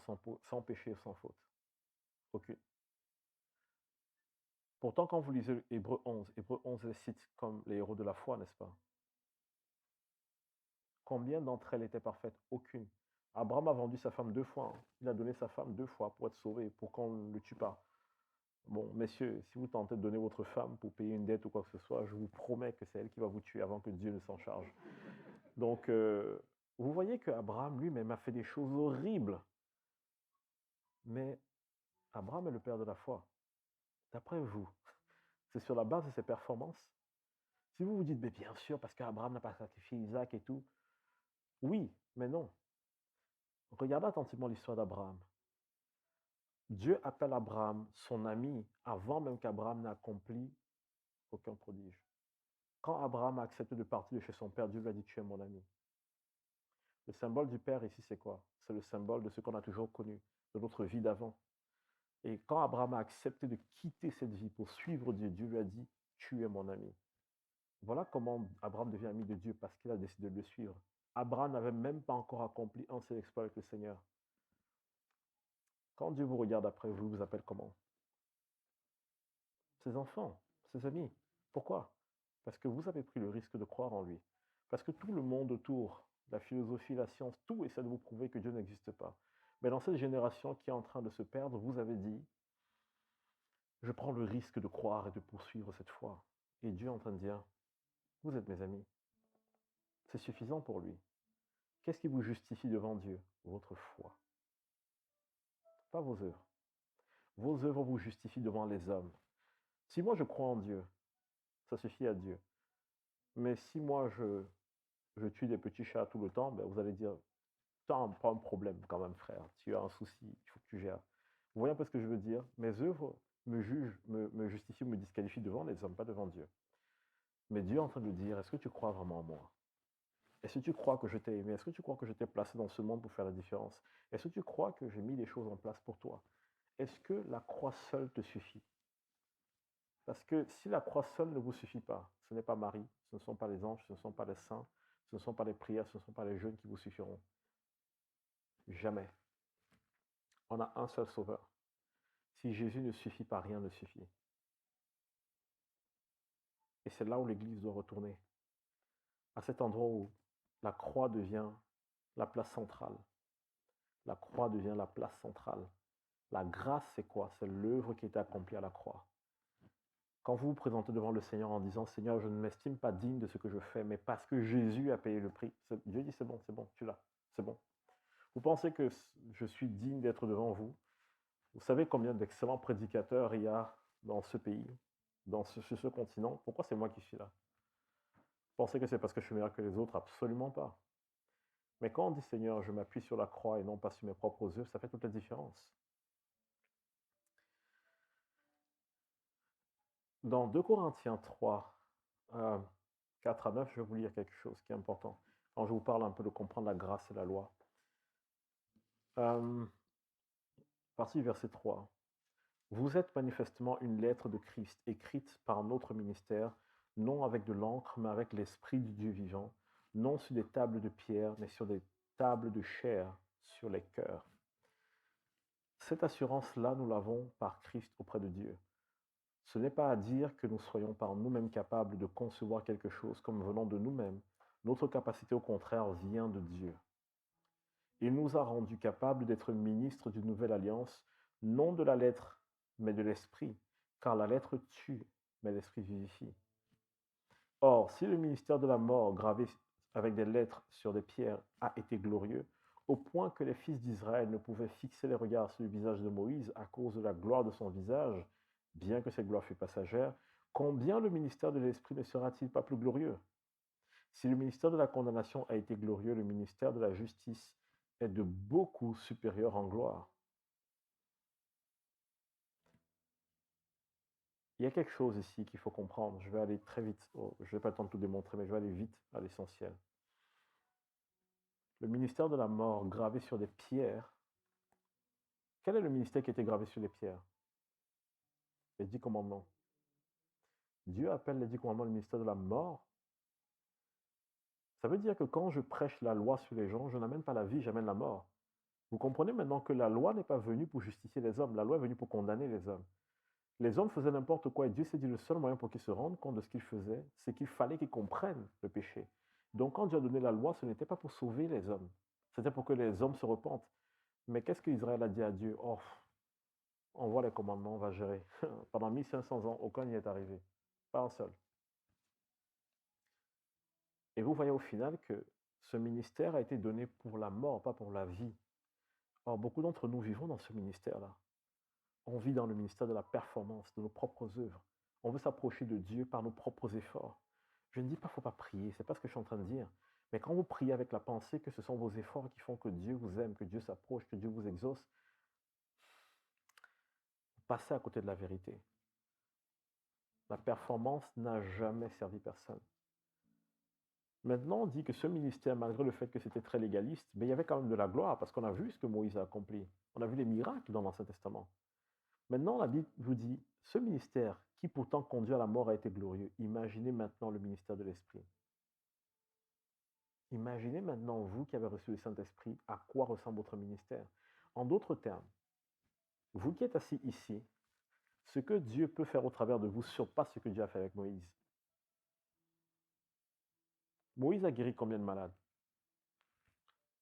sans péché et sans faute? Aucune. Pourtant, quand vous lisez Hébreux 11 les cite comme les héros de la foi, n'est-ce pas? Combien d'entre elles étaient parfaites? Aucune. Abraham a vendu sa femme 2 fois, hein. Il a donné sa femme 2 fois pour être sauvé, pour qu'on ne le tue pas. Bon, messieurs, si vous tentez de donner votre femme pour payer une dette ou quoi que ce soit, je vous promets que c'est elle qui va vous tuer avant que Dieu ne s'en charge. Donc, vous voyez qu'Abraham lui-même a fait des choses horribles. Mais Abraham est le père de la foi. D'après vous, c'est sur la base de ses performances? Si vous vous dites, mais bien sûr, parce qu'Abraham n'a pas sacrifié Isaac et tout, oui, mais non. Regardez attentivement l'histoire d'Abraham. Dieu appelle Abraham son ami avant même qu'Abraham n'ait accompli aucun prodige. Quand Abraham a accepté de partir de chez son père, Dieu lui a dit, tu es mon ami. Le symbole du père ici, c'est quoi? C'est le symbole de ce qu'on a toujours connu, de notre vie d'avant. Et quand Abraham a accepté de quitter cette vie pour suivre Dieu, Dieu lui a dit, tu es mon ami. Voilà comment Abraham devient ami de Dieu, parce qu'il a décidé de le suivre. Abraham n'avait même pas encore accompli un seul exploit avec le Seigneur. Quand Dieu vous regarde après, vous appelle comment? Ses enfants, ses amis. Pourquoi? Parce que vous avez pris le risque de croire en lui. Parce que tout le monde autour, la philosophie, la science, tout essaie de vous prouver que Dieu n'existe pas. Mais dans cette génération qui est en train de se perdre, vous avez dit, je prends le risque de croire et de poursuivre cette foi. Et Dieu est en train de dire, vous êtes mes amis. C'est suffisant pour lui. Qu'est-ce qui vous justifie devant Dieu? Votre foi. Pas vos œuvres. Vos œuvres vous justifient devant les hommes. Si moi je crois en Dieu, ça suffit à Dieu. Mais si moi je tue des petits chats tout le temps, ben vous allez dire, tu as pas un problème quand même, frère. Tu as un souci, il faut que tu gères. Vous voyez un peu ce que je veux dire? Mes œuvres me jugent, me justifient, me disqualifient devant les hommes, pas devant Dieu. Mais Dieu est en train de dire, est-ce que tu crois vraiment en moi? Est-ce que tu crois que je t'ai aimé? Est-ce que tu crois que je t'ai placé dans ce monde pour faire la différence? Est-ce que tu crois que j'ai mis les choses en place pour toi? Est-ce que la croix seule te suffit? Parce que si la croix seule ne vous suffit pas, ce n'est pas Marie, ce ne sont pas les anges, ce ne sont pas les saints, ce ne sont pas les prières, ce ne sont pas les jeûnes qui vous suffiront. Jamais. On a un seul sauveur. Si Jésus ne suffit pas, rien ne suffit. Et c'est là où l'Église doit retourner. À cet endroit où la croix devient la place centrale. La croix devient la place centrale. La grâce, c'est quoi? C'est l'œuvre qui est accomplie à la croix. Quand vous vous présentez devant le Seigneur en disant, Seigneur, je ne m'estime pas digne de ce que je fais, mais parce que Jésus a payé le prix, Dieu dit, c'est bon, tu l'as, c'est bon. Vous pensez que je suis digne d'être devant vous? Vous savez combien d'excellents prédicateurs il y a dans ce pays, sur ce continent? Pourquoi c'est moi qui suis là? Vous pensez que c'est parce que je suis meilleur que les autres? Absolument pas. Mais quand on dit, Seigneur, je m'appuie sur la croix et non pas sur mes propres œuvres, ça fait toute la différence. Dans 2 Corinthiens 3, 4 à 9, je vais vous lire quelque chose qui est important. Quand je vous parle un peu de comprendre la grâce et la loi. Partie verset 3. Vous êtes manifestement une lettre de Christ, écrite par notre ministère, non avec de l'encre, mais avec l'Esprit du Dieu vivant, non sur des tables de pierre, mais sur des tables de chair, sur les cœurs. Cette assurance-là, nous l'avons par Christ auprès de Dieu. Ce n'est pas à dire que nous soyons par nous-mêmes capables de concevoir quelque chose comme venant de nous-mêmes. Notre capacité, au contraire, vient de Dieu. Il nous a rendus capables d'être ministres d'une nouvelle alliance, non de la lettre, mais de l'esprit, car la lettre tue, mais l'esprit vivifie. Or, si le ministère de la mort, gravé avec des lettres sur des pierres, a été glorieux, au point que les fils d'Israël ne pouvaient fixer les regards sur le visage de Moïse à cause de la gloire de son visage, bien que cette gloire fût passagère, combien le ministère de l'Esprit ne sera-t-il pas plus glorieux? Si le ministère de la condamnation a été glorieux, le ministère de la justice est de beaucoup supérieur en gloire. Il y a quelque chose ici qu'il faut comprendre. Je vais aller très vite. Je ne vais pas le temps de tout démontrer, mais je vais aller vite à l'essentiel. Le ministère de la mort gravé sur des pierres. Quel est le ministère qui a été gravé sur les pierres? Les 10 commandements. Dieu appelle les 10 commandements le ministère de la mort. Ça veut dire que quand je prêche la loi sur les gens, je n'amène pas la vie, j'amène la mort. Vous comprenez maintenant que la loi n'est pas venue pour justifier les hommes, la loi est venue pour condamner les hommes. Les hommes faisaient n'importe quoi et Dieu s'est dit le seul moyen pour qu'ils se rendent compte de ce qu'ils faisaient, c'est qu'il fallait qu'ils comprennent le péché. Donc quand Dieu a donné la loi, ce n'était pas pour sauver les hommes, c'était pour que les hommes se repentent. Mais qu'est-ce qu'Israël a dit à Dieu? Oh, on voit les commandements, on va gérer. Pendant 1500 ans, aucun n'y est arrivé. Pas un seul. Et vous voyez au final que ce ministère a été donné pour la mort, pas pour la vie. Or, beaucoup d'entre nous vivons dans ce ministère-là. On vit dans le ministère de la performance, de nos propres œuvres. On veut s'approcher de Dieu par nos propres efforts. Je ne dis pas qu'il ne faut pas prier, c'est pas ce que je suis en train de dire. Mais quand vous priez avec la pensée que ce sont vos efforts qui font que Dieu vous aime, que Dieu s'approche, que Dieu vous exauce, vous passez à côté de la vérité. La performance n'a jamais servi personne. Maintenant, on dit que ce ministère, malgré le fait que c'était très légaliste, mais il y avait quand même de la gloire, parce qu'on a vu ce que Moïse a accompli. On a vu les miracles dans l'Ancien Testament. Maintenant, la Bible vous dit, ce ministère qui pourtant conduit à la mort a été glorieux. Imaginez maintenant le ministère de l'Esprit. Imaginez maintenant, vous qui avez reçu le Saint-Esprit, à quoi ressemble votre ministère. En d'autres termes, vous qui êtes assis ici, ce que Dieu peut faire au travers de vous surpasse ce que Dieu a fait avec Moïse. Moïse a guéri combien de malades?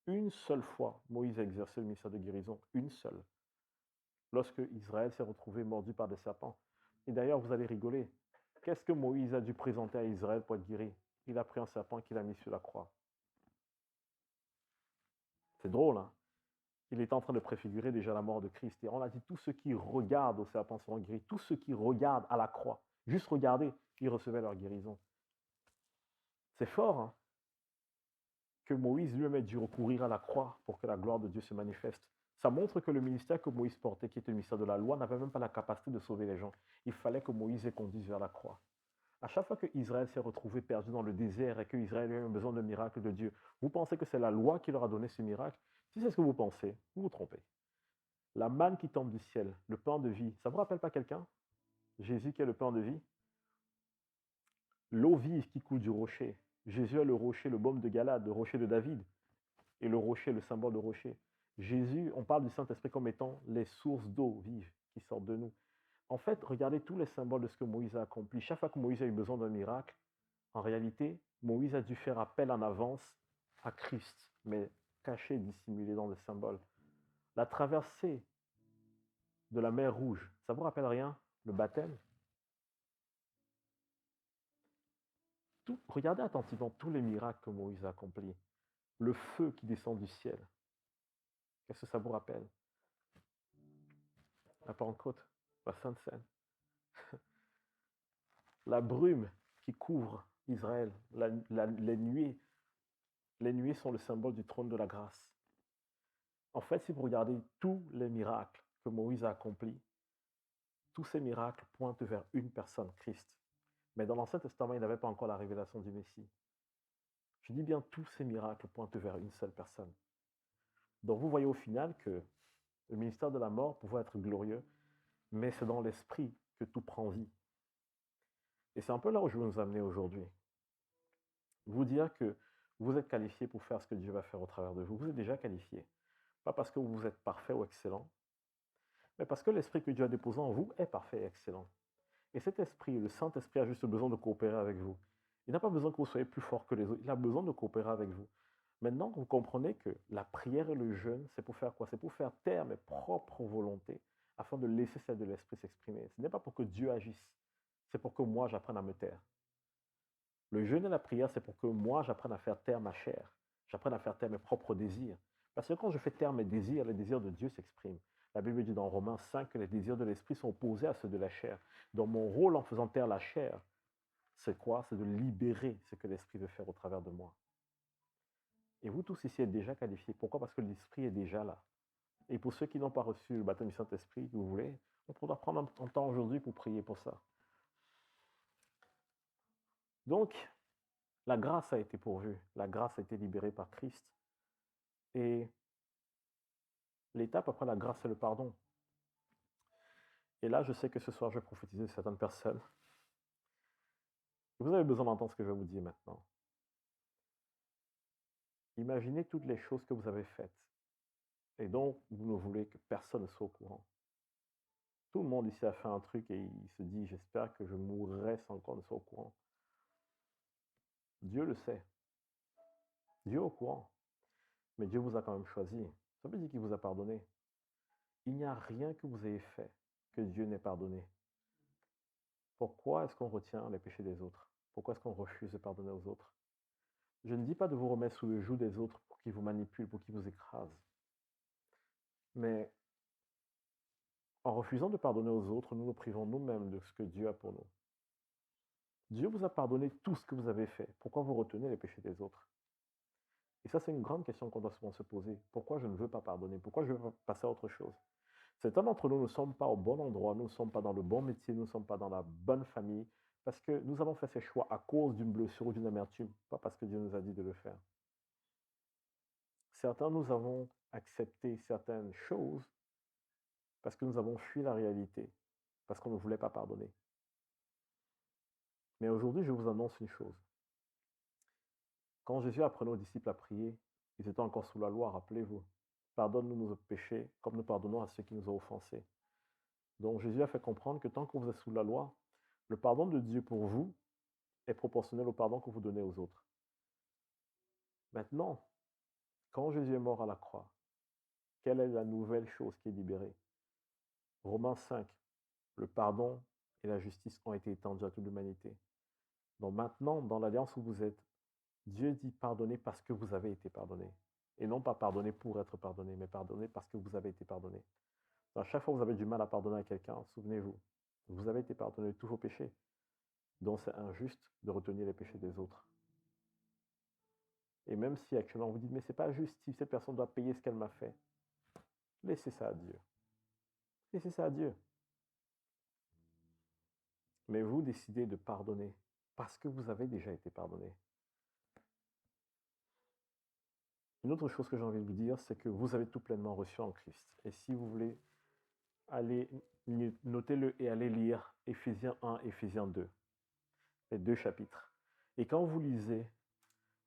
Une seule fois, Moïse a exercé le ministère de guérison, une seule. Lorsque Israël s'est retrouvé mordu par des serpents. Et d'ailleurs, vous allez rigoler. Qu'est-ce que Moïse a dû présenter à Israël pour être guéri? Il a pris un serpent qu'il a mis sur la croix. C'est drôle, hein? Il est en train de préfigurer déjà la mort de Christ. Et on a dit, tous ceux qui regardent au serpent seront guéris. Tous ceux qui regardent à la croix, juste regarder, ils recevaient leur guérison. C'est fort, hein? Que Moïse lui-même ait dû recourir à la croix pour que la gloire de Dieu se manifeste. Ça montre que le ministère que Moïse portait, qui était le ministère de la loi, n'avait même pas la capacité de sauver les gens. Il fallait que Moïse les conduise vers la croix. À chaque fois que Israël s'est retrouvé perdu dans le désert et que Israël a eu besoin d'un miracle de Dieu, vous pensez que c'est la loi qui leur a donné ce miracle? Si c'est ce que vous pensez, vous vous trompez. La manne qui tombe du ciel, le pain de vie, ça ne vous rappelle pas quelqu'un? Jésus qui est le pain de vie. L'eau vive qui coule du rocher. Jésus est le rocher, le baume de Galade, le rocher de David. Et le rocher, le symbole de rocher. Jésus, on parle du Saint-Esprit comme étant les sources d'eau vive qui sortent de nous. En fait, regardez tous les symboles de ce que Moïse a accompli. Chaque fois que Moïse a eu besoin d'un miracle, en réalité, Moïse a dû faire appel en avance à Christ, mais caché, dissimulé dans des symboles. La traversée de la mer Rouge, ça vous rappelle rien? Le baptême? Regardez attentivement tous les miracles que Moïse a accomplis. Le feu qui descend du ciel. Qu'est-ce que ça vous rappelle? La Pentecôte, la Sainte Seine. La brume qui couvre Israël, les nuées sont le symbole du trône de la grâce. En fait, si vous regardez tous les miracles que Moïse a accomplis, tous ces miracles pointent vers une personne, Christ. Mais dans l'Ancien Testament, il n'avait pas encore la révélation du Messie. Je dis bien tous ces miracles pointent vers une seule personne. Donc vous voyez au final que le ministère de la mort pouvait être glorieux, mais c'est dans l'esprit que tout prend vie. Et c'est un peu là où je veux nous amener aujourd'hui. Vous dire que vous êtes qualifié pour faire ce que Dieu va faire au travers de vous. Vous êtes déjà qualifié. Pas parce que vous êtes parfait ou excellent, mais parce que l'esprit que Dieu a déposé en vous est parfait et excellent. Et cet esprit, le Saint-Esprit, a juste besoin de coopérer avec vous. Il n'a pas besoin que vous soyez plus fort que les autres. Il a besoin de coopérer avec vous. Maintenant, vous comprenez que la prière et le jeûne, c'est pour faire quoi? C'est pour faire taire mes propres volontés afin de laisser celle de l'esprit s'exprimer. Ce n'est pas pour que Dieu agisse. C'est pour que moi, j'apprenne à me taire. Le jeûne et la prière, c'est pour que moi, j'apprenne à faire taire ma chair. J'apprenne à faire taire mes propres désirs. Parce que quand je fais taire mes désirs, les désirs de Dieu s'expriment. La Bible dit dans Romains 5 que les désirs de l'esprit sont opposés à ceux de la chair. Donc mon rôle en faisant taire la chair, c'est quoi? C'est de libérer ce que l'esprit veut faire au travers de moi. Et vous tous ici êtes déjà qualifiés. Pourquoi? Parce que l'esprit est déjà là. Et pour ceux qui n'ont pas reçu le baptême du Saint-Esprit, vous voulez, on pourra prendre un temps aujourd'hui pour prier pour ça. Donc, la grâce a été pourvue. La grâce a été libérée par Christ. Et l'étape après la grâce, c'est le pardon. Et là, je sais que ce soir, je vais prophétiser de certaines personnes. Vous avez besoin d'entendre ce que je vais vous dire maintenant. Imaginez toutes les choses que vous avez faites Et donc, vous ne voulez que personne ne soit au courant. Tout le monde ici a fait un truc et il se dit, j'espère que je mourrai sans qu'on ne soit au courant. Dieu le sait. Dieu est au courant. Mais Dieu vous a quand même choisi. Ça veut dire qu'il vous a pardonné. Il n'y a rien que vous ayez fait que Dieu n'ait pardonné. Pourquoi est-ce qu'on retient les péchés des autres? Pourquoi est-ce qu'on refuse de pardonner aux autres? Je ne dis pas de vous remettre sous le joug des autres pour qu'ils vous manipulent, pour qu'ils vous écrasent. Mais en refusant de pardonner aux autres, nous nous privons nous-mêmes de ce que Dieu a pour nous. Dieu vous a pardonné tout ce que vous avez fait. Pourquoi vous retenez les péchés des autres? Et ça, c'est une grande question qu'on doit souvent se poser. Pourquoi je ne veux pas pardonner? Pourquoi je veux passer à autre chose? Certains d'entre nous ne sommes pas au bon endroit, nous ne sommes pas dans le bon métier, nous ne sommes pas dans la bonne famille, parce que nous avons fait ces choix à cause d'une blessure ou d'une amertume, pas parce que Dieu nous a dit de le faire. Certains, nous avons accepté certaines choses parce que nous avons fui la réalité, parce qu'on ne voulait pas pardonner. Mais aujourd'hui, je vous annonce une chose. Quand Jésus apprenait aux disciples à prier, ils étaient encore sous la loi, rappelez-vous. Pardonne-nous nos péchés comme nous pardonnons à ceux qui nous ont offensés. Donc Jésus a fait comprendre que tant que vous êtes sous la loi, le pardon de Dieu pour vous est proportionnel au pardon que vous donnez aux autres. Maintenant, quand Jésus est mort à la croix, quelle est la nouvelle chose qui est libérée? Romains 5, le pardon et la justice ont été étendus à toute l'humanité. Donc maintenant, dans l'alliance où vous êtes, Dieu dit pardonnez parce que vous avez été pardonné. Et non pas pardonner pour être pardonné, mais pardonner parce que vous avez été pardonné. À chaque fois que vous avez du mal à pardonner à quelqu'un, souvenez-vous, vous avez été pardonné de tous vos péchés. Donc c'est injuste de retenir les péchés des autres. Et même si actuellement vous dites, mais c'est pas juste, si cette personne doit payer ce qu'elle m'a fait, laissez ça à Dieu. Laissez ça à Dieu. Mais vous décidez de pardonner parce que vous avez déjà été pardonné. Une autre chose que j'ai envie de vous dire, c'est que vous avez tout pleinement reçu en Christ. Et si vous voulez, allez, notez-le et allez lire Éphésiens 1, Éphésiens 2, les 2 chapitres. Et quand vous lisez,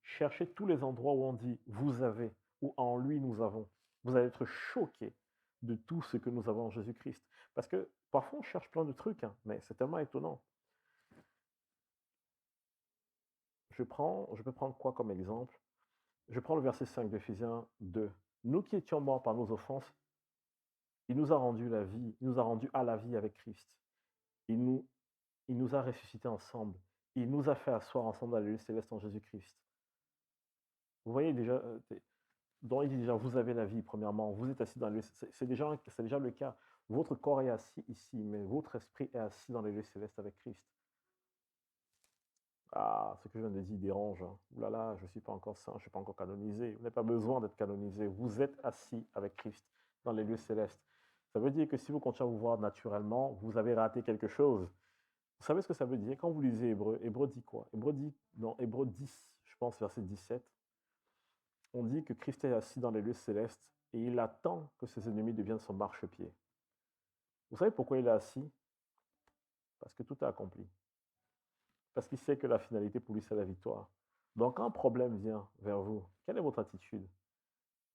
cherchez tous les endroits où on dit vous avez ou en lui nous avons. Vous allez être choqué de tout ce que nous avons en Jésus-Christ. Parce que parfois on cherche plein de trucs, mais c'est tellement étonnant. Je peux prendre quoi comme exemple? Je prends le verset 5 d'Éphésiens 2. Nous qui étions morts par nos offenses, il nous a rendu la vie, il nous a rendu à la vie avec Christ. Il nous a ressuscités ensemble. Il nous a fait asseoir ensemble dans les lieux célestes en Jésus-Christ. Vous voyez déjà, donc il dit déjà, vous avez la vie, premièrement, vous êtes assis dans les lieux, c'est déjà le cas. Votre corps est assis ici, mais votre esprit est assis dans les lieux célestes avec Christ. Ah, ce que je viens de dire dérange. Ouh là là, je ne suis pas encore saint, je ne suis pas encore canonisé. Vous n'avez pas besoin d'être canonisé. Vous êtes assis avec Christ dans les lieux célestes. Ça veut dire que si vous continuez à vous voir naturellement, vous avez raté quelque chose. Vous savez ce que ça veut dire? Quand vous lisez Hébreu, Hébreu dit quoi? Hébreu dit, dans Hébreu 10, je pense, verset 17, on dit que Christ est assis dans les lieux célestes et il attend que ses ennemis deviennent son marchepied. Vous savez pourquoi il est assis? Parce que tout est accompli. Parce qu'il sait que la finalité pour lui, c'est la victoire. Donc, quand un problème vient vers vous, quelle est votre attitude?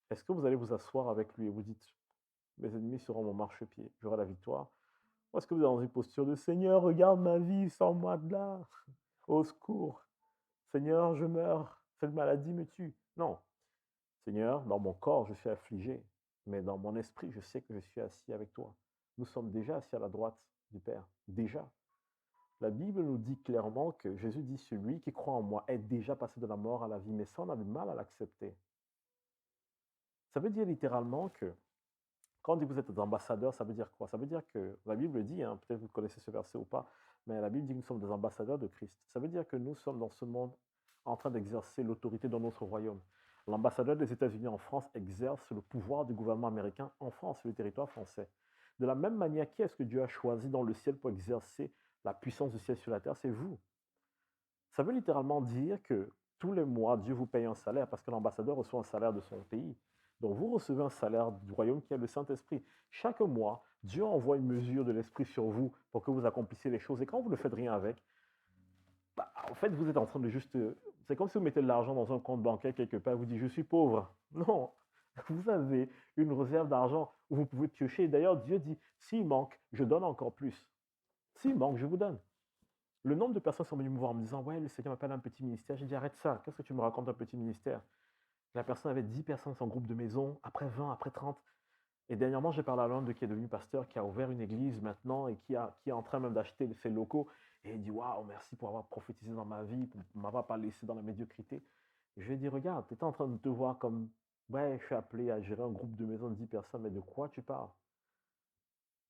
Est-ce que vous allez vous asseoir avec lui et vous dites, mes ennemis seront mon marchepied, j'aurai la victoire? Ou est-ce que vous êtes dans une posture de Seigneur, regarde ma vie, sors-moi de là, au secours, Seigneur, je meurs, cette maladie me tue? Non. Seigneur, dans mon corps, je suis affligé, mais dans mon esprit, je sais que je suis assis avec toi. Nous sommes déjà assis à la droite du Père, déjà. La Bible nous dit clairement que Jésus dit, celui qui croit en moi est déjà passé de la mort à la vie, mais ça, on a du mal à l'accepter. Ça veut dire littéralement que quand on dit que vous êtes des ambassadeurs, ça veut dire quoi? Ça veut dire que la Bible dit, peut-être vous connaissez ce verset ou pas, mais la Bible dit que nous sommes des ambassadeurs de Christ. Ça veut dire que nous sommes dans ce monde en train d'exercer l'autorité dans notre royaume. L'ambassadeur des États-Unis en France exerce le pouvoir du gouvernement américain en France, sur le territoire français. De la même manière, qui est-ce que Dieu a choisi dans le ciel pour exercer la puissance du ciel sur la terre? C'est vous. Ça veut littéralement dire que tous les mois, Dieu vous paye un salaire parce que l'ambassadeur reçoit un salaire de son pays. Donc vous recevez un salaire du royaume qui est le Saint-Esprit. Chaque mois, Dieu envoie une mesure de l'Esprit sur vous pour que vous accomplissiez les choses. Et quand vous ne faites rien avec, en fait, vous êtes en train de juste... C'est comme si vous mettez de l'argent dans un compte bancaire quelque part et vous dites, je suis pauvre. Non, Vous avez une réserve d'argent où vous pouvez piocher. D'ailleurs, Dieu dit, s'il manque, je donne encore plus. S'il manque, je vous donne. Le nombre de personnes sont venues me voir en me disant, ouais, le Seigneur m'appelle à un petit ministère. J'ai dit, arrête ça. Qu'est-ce que tu me racontes d'un petit ministère? La personne avait 10 personnes dans son groupe de maison, après 20, après 30. Et dernièrement, j'ai parlé à l'un qui est devenu pasteur, qui a ouvert une église maintenant et qui est en train même d'acheter ses locaux. Et il dit, waouh, merci pour avoir prophétisé dans ma vie, pour ne m'avoir pas laissé dans la médiocrité. Et je lui ai dit, regarde, tu étais en train de te voir comme, ouais, je suis appelé à gérer un groupe de maison de 10 personnes, mais de quoi tu parles?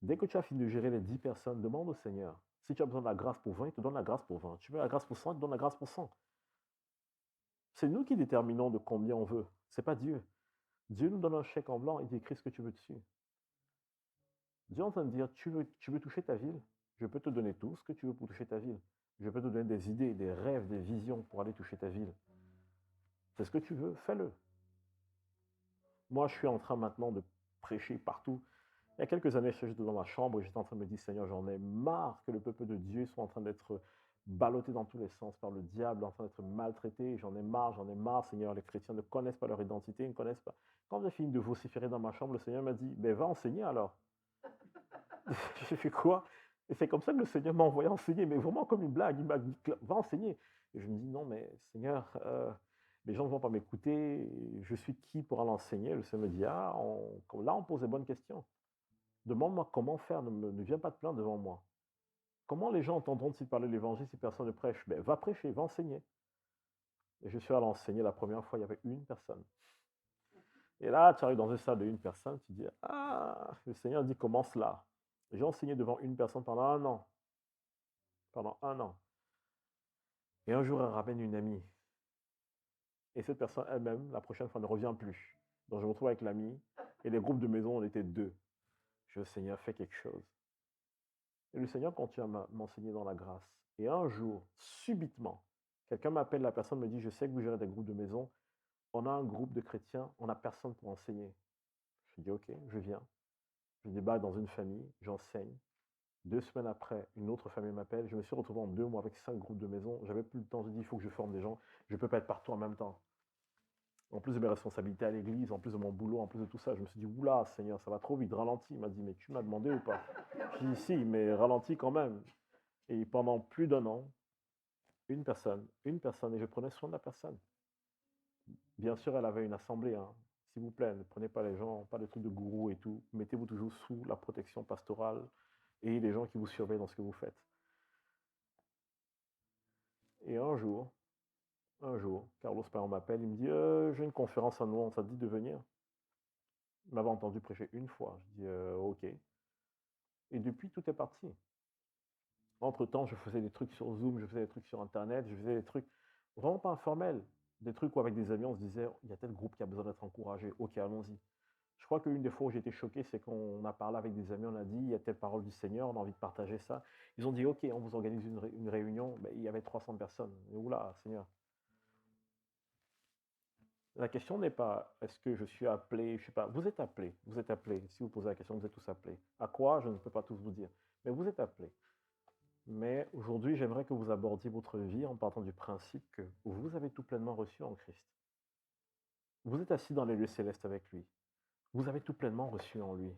Dès que tu as fini de gérer les 10 personnes, demande au Seigneur. Si tu as besoin de la grâce pour 20, il te donne la grâce pour 20. Tu veux la grâce pour 100, il te donne la grâce pour 100. C'est nous qui déterminons de combien on veut. C'est pas Dieu. Dieu nous donne un chèque en blanc, il dit écris ce que tu veux dessus. Dieu est en train de dire, tu veux toucher ta ville? Je peux te donner tout ce que tu veux pour toucher ta ville. Je peux te donner des idées, des rêves, des visions pour aller toucher ta ville. C'est ce que tu veux, fais-le. Moi, je suis en train maintenant de prêcher partout. Il y a quelques années, j'étais dans ma chambre et j'étais en train de me dire, Seigneur, j'en ai marre que le peuple de Dieu soit en train d'être ballotté dans tous les sens par le diable, en train d'être maltraité. J'en ai marre, Seigneur. Les chrétiens ne connaissent pas leur identité, ils ne connaissent pas. Quand j'ai fini de vociférer dans ma chambre, le Seigneur m'a dit, ben va enseigner alors. J'ai fait quoi? Et c'est comme ça que le Seigneur m'a envoyé enseigner, mais vraiment comme une blague. Il m'a dit, va enseigner. Et je me dis, non, mais Seigneur, les gens ne vont pas m'écouter. Je suis qui pour aller enseigner? Le Seigneur me dit, ah, là, on pose des bonnes questions. Demande-moi comment faire, ne viens pas te plaindre devant moi. Comment les gens entendront s'ils parlent de l'évangile si personne ne prêche? Ben, va prêcher, va enseigner. Et je suis allé enseigner la première fois, il y avait une personne. Et là, tu arrives dans une salle de une personne, tu dis, ah, le Seigneur dit, commence là. J'ai enseigné devant une personne pendant un an. Pendant un an. Et un jour, elle ramène une amie. Et cette personne elle-même, la prochaine fois, ne revient plus. Donc je me retrouve avec l'amie. Et les groupes de maison, on était deux. Je dis, le Seigneur, fais quelque chose. Et le Seigneur continue à m'enseigner dans la grâce. Et un jour, subitement, quelqu'un m'appelle, la personne me dit, je sais que vous gérez des groupes de maison. On a un groupe de chrétiens, on n'a personne pour enseigner. Je dis, ok, je viens. Je débarque dans une famille, j'enseigne. 2 semaines après, une autre famille m'appelle. Je me suis retrouvé en 2 mois avec 5 groupes de maison. J'avais plus le temps. Je dis, il faut que je forme des gens. Je ne peux pas être partout en même temps. En plus de mes responsabilités à l'église, en plus de mon boulot, en plus de tout ça, je me suis dit, oula, Seigneur, ça va trop vite, ralentis. Il m'a dit, mais tu m'as demandé ou pas? J'ai dit, si, mais ralentis quand même. Et pendant plus d'un an, une personne, et je prenais soin de la personne. Bien sûr, elle avait une assemblée, hein. S'il vous plaît, ne prenez pas les gens, pas de trucs de gourou et tout. Mettez-vous toujours sous la protection pastorale et les gens qui vous surveillent dans ce que vous faites. Et un jour, Carlos Payan m'appelle, il me dit, j'ai une conférence à Nohant, ça te dit de venir? Il m'avait entendu prêcher une fois. Je dis, ok. Et depuis, tout est parti. Entre-temps, je faisais des trucs sur Zoom, je faisais des trucs sur Internet, je faisais des trucs vraiment pas informels. Des trucs où avec des amis, on se disait, il y a tel groupe qui a besoin d'être encouragé. Ok, allons-y. Je crois qu'une des fois où j'ai été choqué, c'est qu'on a parlé avec des amis, on a dit, il y a telle parole du Seigneur, on a envie de partager ça. Ils ont dit, ok, on vous organise une réunion. Ben, il y avait 300 personnes. Et oula, Seigneur. La question n'est pas, est-ce que je suis appelé, je sais pas. Vous êtes appelé, vous êtes appelé. Si vous posez la question, vous êtes tous appelés. À quoi? Je ne peux pas tous vous dire. Mais vous êtes appelés. Mais aujourd'hui, j'aimerais que vous abordiez votre vie en partant du principe que vous avez tout pleinement reçu en Christ. Vous êtes assis dans les lieux célestes avec lui. Vous avez tout pleinement reçu en lui.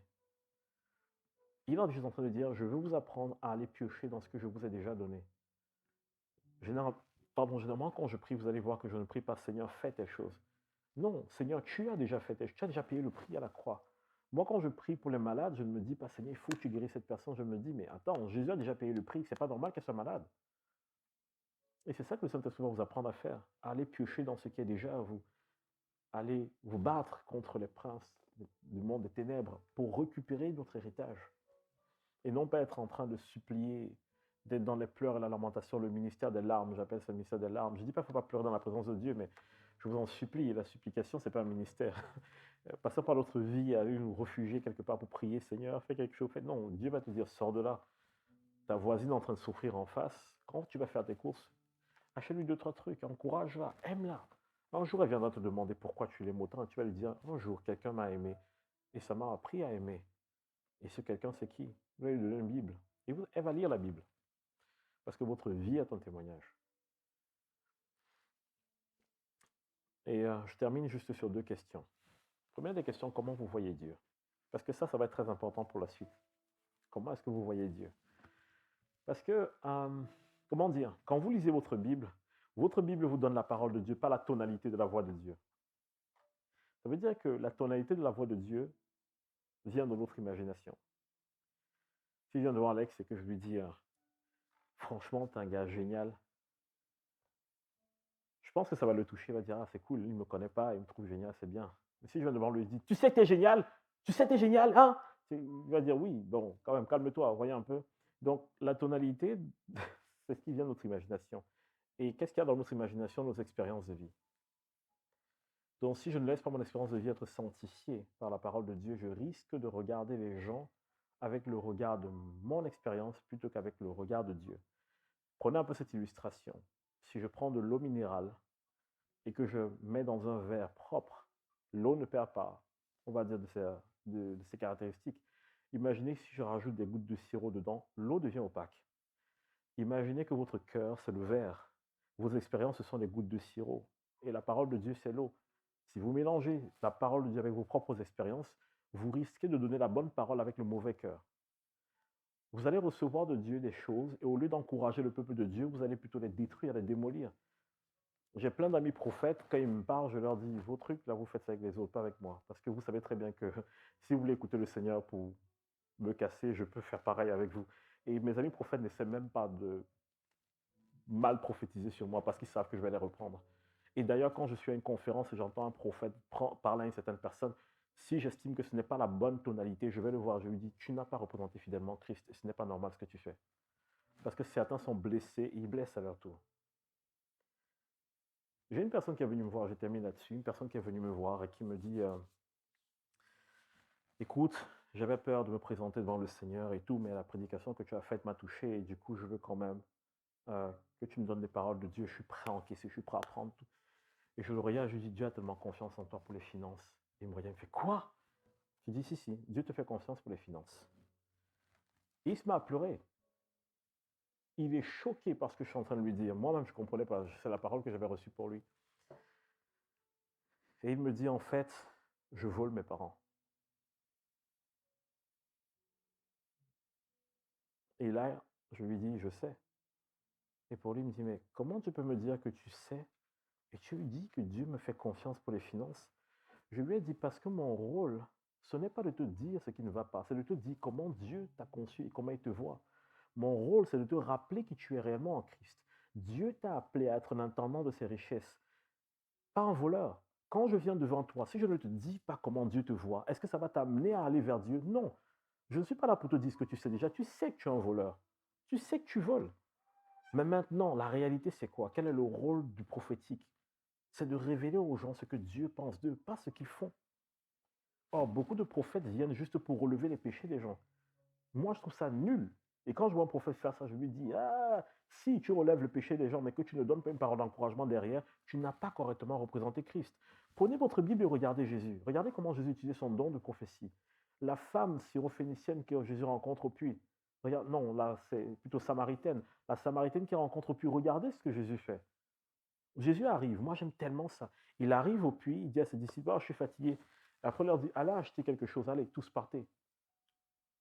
Il est juste en train de dire, je veux vous apprendre à aller piocher dans ce que je vous ai déjà donné. Généralement, quand je prie, vous allez voir que je ne prie pas, Seigneur, fais telle chose. Non, Seigneur, tu as déjà fait, tu as déjà payé le prix à la croix. Moi, quand je prie pour les malades, je ne me dis pas, Seigneur, il faut que tu guérisses cette personne. Je me dis, mais attends, Jésus a déjà payé le prix, c'est pas normal qu'elle soit malade. Et c'est ça que le Saint-Esprit va vous apprendre à faire, à aller piocher dans ce qui est déjà à vous, aller vous battre contre les princes du monde des ténèbres pour récupérer notre héritage. Et non pas être en train de supplier, d'être dans les pleurs et la lamentation, le ministère des larmes, j'appelle ça le ministère des larmes. Je ne dis pas qu'il ne faut pas pleurer dans la présence de Dieu, mais je vous en supplie, la supplication, ce n'est pas un ministère. Passer par notre vie à nous réfugier quelque part pour prier, Seigneur, fais quelque chose. Non, Dieu va te dire, sors de là. Ta voisine est en train de souffrir en face. Quand tu vas faire tes courses, achète-lui 2, 3 trucs, encourage-la, aime-la. Un jour, elle viendra te demander pourquoi tu l'aimes autant et tu vas lui dire, un jour, quelqu'un m'a aimé et ça m'a appris à aimer. Et ce quelqu'un, c'est qui? Vous allez lui donner une Bible. Et elle va lire la Bible. Parce que votre vie est un témoignage. Et je termine juste sur 2 questions. Première des questions, comment vous voyez Dieu? Parce que ça va être très important pour la suite. Comment est-ce que vous voyez Dieu? Parce que, comment dire, quand vous lisez votre Bible vous donne la parole de Dieu, pas la tonalité de la voix de Dieu. Ça veut dire que la tonalité de la voix de Dieu vient de notre imagination. Si je viens devant Alex et que je lui dis, franchement, t'es un gars génial, je pense que ça va le toucher, il va dire, ah, c'est cool, il ne me connaît pas, il me trouve génial, c'est bien. Mais si je viens devant lui et je dis, tu sais que t'es génial, hein? Il va dire, oui, bon, quand même, calme-toi, voyez un peu. Donc, la tonalité, c'est ce qui vient de notre imagination. Et qu'est-ce qu'il y a dans notre imagination? Nos expériences de vie. Donc, si je ne laisse pas mon expérience de vie être sanctifiée par la parole de Dieu, je risque de regarder les gens avec le regard de mon expérience plutôt qu'avec le regard de Dieu. Prenez un peu cette illustration. Si je prends de l'eau minérale et que je mets dans un verre propre, l'eau ne perd pas, on va dire, de ses caractéristiques. Imaginez que si je rajoute des gouttes de sirop dedans, l'eau devient opaque. Imaginez que votre cœur, c'est le verre. Vos expériences, ce sont les gouttes de sirop. Et la parole de Dieu, c'est l'eau. Si vous mélangez la parole de Dieu avec vos propres expériences, vous risquez de donner la bonne parole avec le mauvais cœur. Vous allez recevoir de Dieu des choses et au lieu d'encourager le peuple de Dieu, vous allez plutôt les détruire, les démolir. J'ai plein d'amis prophètes, quand ils me parlent, je leur dis, vos trucs, là, vous faites ça avec les autres, pas avec moi. Parce que vous savez très bien que si vous voulez écouter le Seigneur pour me casser, je peux faire pareil avec vous. Et mes amis prophètes n'essaient même pas de mal prophétiser sur moi parce qu'ils savent que je vais les reprendre. Et d'ailleurs, quand je suis à une conférence et j'entends un prophète parler à une certaine personne, si j'estime que ce n'est pas la bonne tonalité, je vais le voir, je lui dis, tu n'as pas représenté fidèlement Christ, et ce n'est pas normal ce que tu fais. Parce que certains sont blessés et ils blessent à leur tour. J'ai une personne qui est venue me voir, je termine là-dessus, une personne qui est venue me voir et qui me dit, écoute, j'avais peur de me présenter devant le Seigneur et tout, mais la prédication que tu as faite m'a touché et du coup, je veux quand même que tu me donnes les paroles de Dieu, je suis prêt à encaisser, je suis prêt à prendre tout. Et je le regarde, je lui dis, Dieu a tellement confiance en toi pour les finances. Il me regarde, il me fait, quoi? Je dis, si, Dieu te fait confiance pour les finances. Et il se met à pleurer. Il est choqué par ce que je suis en train de lui dire. Moi-même, je ne comprenais pas. C'est la parole que j'avais reçue pour lui. Et il me dit, en fait, je vole mes parents. Et là, je lui dis, je sais. Et pour lui, il me dit, mais comment tu peux me dire que tu sais et tu lui dis que Dieu me fait confiance pour les finances? Je lui ai dit, parce que mon rôle, ce n'est pas de te dire ce qui ne va pas, c'est de te dire comment Dieu t'a conçu et comment il te voit. Mon rôle, c'est de te rappeler qui tu es réellement en Christ. Dieu t'a appelé à être un intendant de ses richesses, pas un voleur. Quand je viens devant toi, si je ne te dis pas comment Dieu te voit, est-ce que ça va t'amener à aller vers Dieu? Non. Je ne suis pas là pour te dire ce que tu sais déjà. Tu sais que tu es un voleur. Tu sais que tu voles. Mais maintenant, la réalité, c'est quoi? Quel est le rôle du prophétique? C'est de révéler aux gens ce que Dieu pense d'eux, pas ce qu'ils font. Or, beaucoup de prophètes viennent juste pour relever les péchés des gens. Moi, je trouve ça nul. Et quand je vois un prophète faire ça, je lui dis, ah, si tu relèves le péché des gens, mais que tu ne donnes pas une parole d'encouragement derrière, tu n'as pas correctement représenté Christ. Prenez votre Bible et regardez Jésus. Regardez comment Jésus utilisait son don de prophétie. La femme syrophénicienne que Jésus rencontre au puits. Regarde, non, là, c'est plutôt samaritaine. La samaritaine qui rencontre au puits. Regardez ce que Jésus fait. Jésus arrive. Moi, j'aime tellement ça. Il arrive au puits, il dit à ses disciples, oh, je suis fatigué. Après, il leur dit, allez acheter quelque chose, allez, tous partez.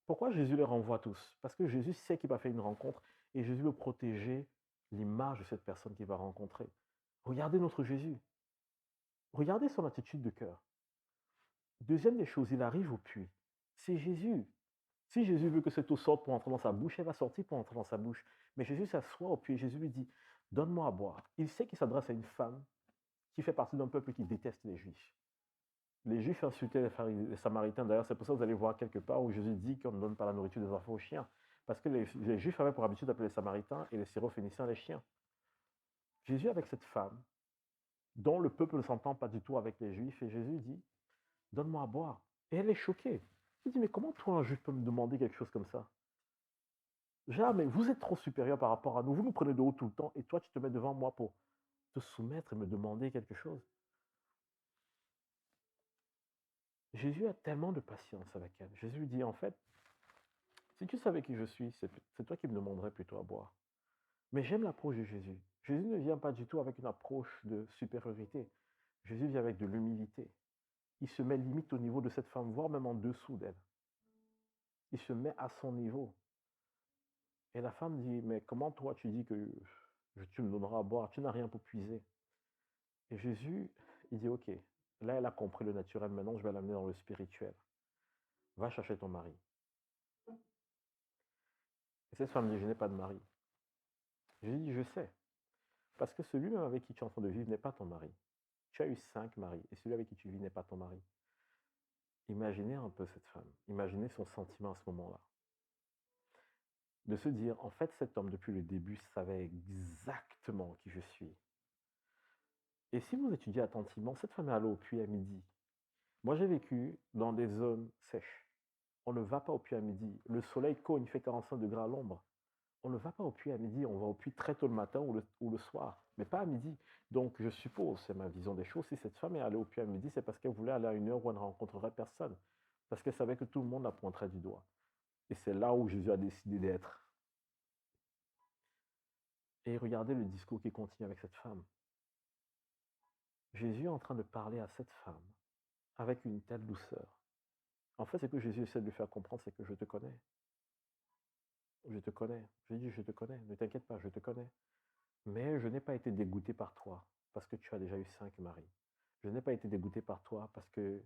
Pourquoi Jésus les renvoie tous? Parce que Jésus sait qu'il va faire une rencontre et Jésus veut protéger l'image de cette personne qu'il va rencontrer. Regardez notre Jésus. Regardez son attitude de cœur. Deuxième des choses, il arrive au puits. C'est Jésus. Si Jésus veut que cette eau sorte pour entrer dans sa bouche, elle va sortir pour entrer dans sa bouche. Mais Jésus s'assoit au puits et Jésus lui dit, donne-moi à boire. Il sait qu'il s'adresse à une femme qui fait partie d'un peuple qui déteste les Juifs. Les Juifs insultaient les Samaritains. D'ailleurs, c'est pour ça que vous allez voir quelque part où Jésus dit qu'on ne donne pas la nourriture des enfants aux chiens. Parce que les Juifs avaient pour habitude d'appeler les Samaritains et les Syrophéniciens les chiens. Jésus avec cette femme, dont le peuple ne s'entend pas du tout avec les Juifs, et Jésus dit, donne-moi à boire. Et elle est choquée. Elle dit, mais comment toi, un Juif, peut me demander quelque chose comme ça? Jamais, vous êtes trop supérieur par rapport à nous. Vous nous prenez de haut tout le temps, et toi, tu te mets devant moi pour te soumettre et me demander quelque chose. Jésus a tellement de patience avec elle. Jésus lui dit, en fait, si tu savais qui je suis, c'est toi qui me demanderais plutôt à boire. Mais j'aime l'approche de Jésus. Jésus ne vient pas du tout avec une approche de supériorité. Jésus vient avec de l'humilité. il se met limite au niveau de cette femme, voire même en dessous d'elle. Il se met à son niveau. Et la femme dit, mais comment toi tu dis que tu me donneras à boire, tu n'as rien pour puiser. Et Jésus, il dit, ok, là elle a compris le naturel, maintenant je vais l'amener dans le spirituel. Va chercher ton mari. Et cette femme dit, je n'ai pas de mari. Jésus dit, je sais. Parce que celui avec qui tu es en train de vivre n'est pas ton mari. Tu as eu 5 maris, et celui avec qui tu vis n'est pas ton mari. Imaginez un peu cette femme. Imaginez son sentiment à ce moment-là. De se dire, en fait, cet homme, depuis le début, savait exactement qui je suis. Et si vous étudiez attentivement, cette femme est allée au puits à midi. Moi, j'ai vécu dans des zones sèches. On ne va pas au puits à midi. Le soleil cogne, il fait 45 degrés à l'ombre. On ne va pas au puits à midi, on va au puits très tôt le matin ou le soir, mais pas à midi. Donc, je suppose, c'est ma vision des choses, si cette femme est allée au puits à midi, c'est parce qu'elle voulait aller à une heure où elle ne rencontrerait personne. Parce qu'elle savait que tout le monde la pointerait du doigt. Et c'est là où Jésus a décidé d'être. Et regardez le discours qui continue avec cette femme. Jésus est en train de parler à cette femme avec une telle douceur. En fait, ce que Jésus essaie de lui faire comprendre, c'est que je te connais. Je te connais. Je dis, je te connais. Ne t'inquiète pas, je te connais. Mais je n'ai pas été dégoûté par toi parce que tu as déjà eu 5 maris. Je n'ai pas été dégoûté par toi parce que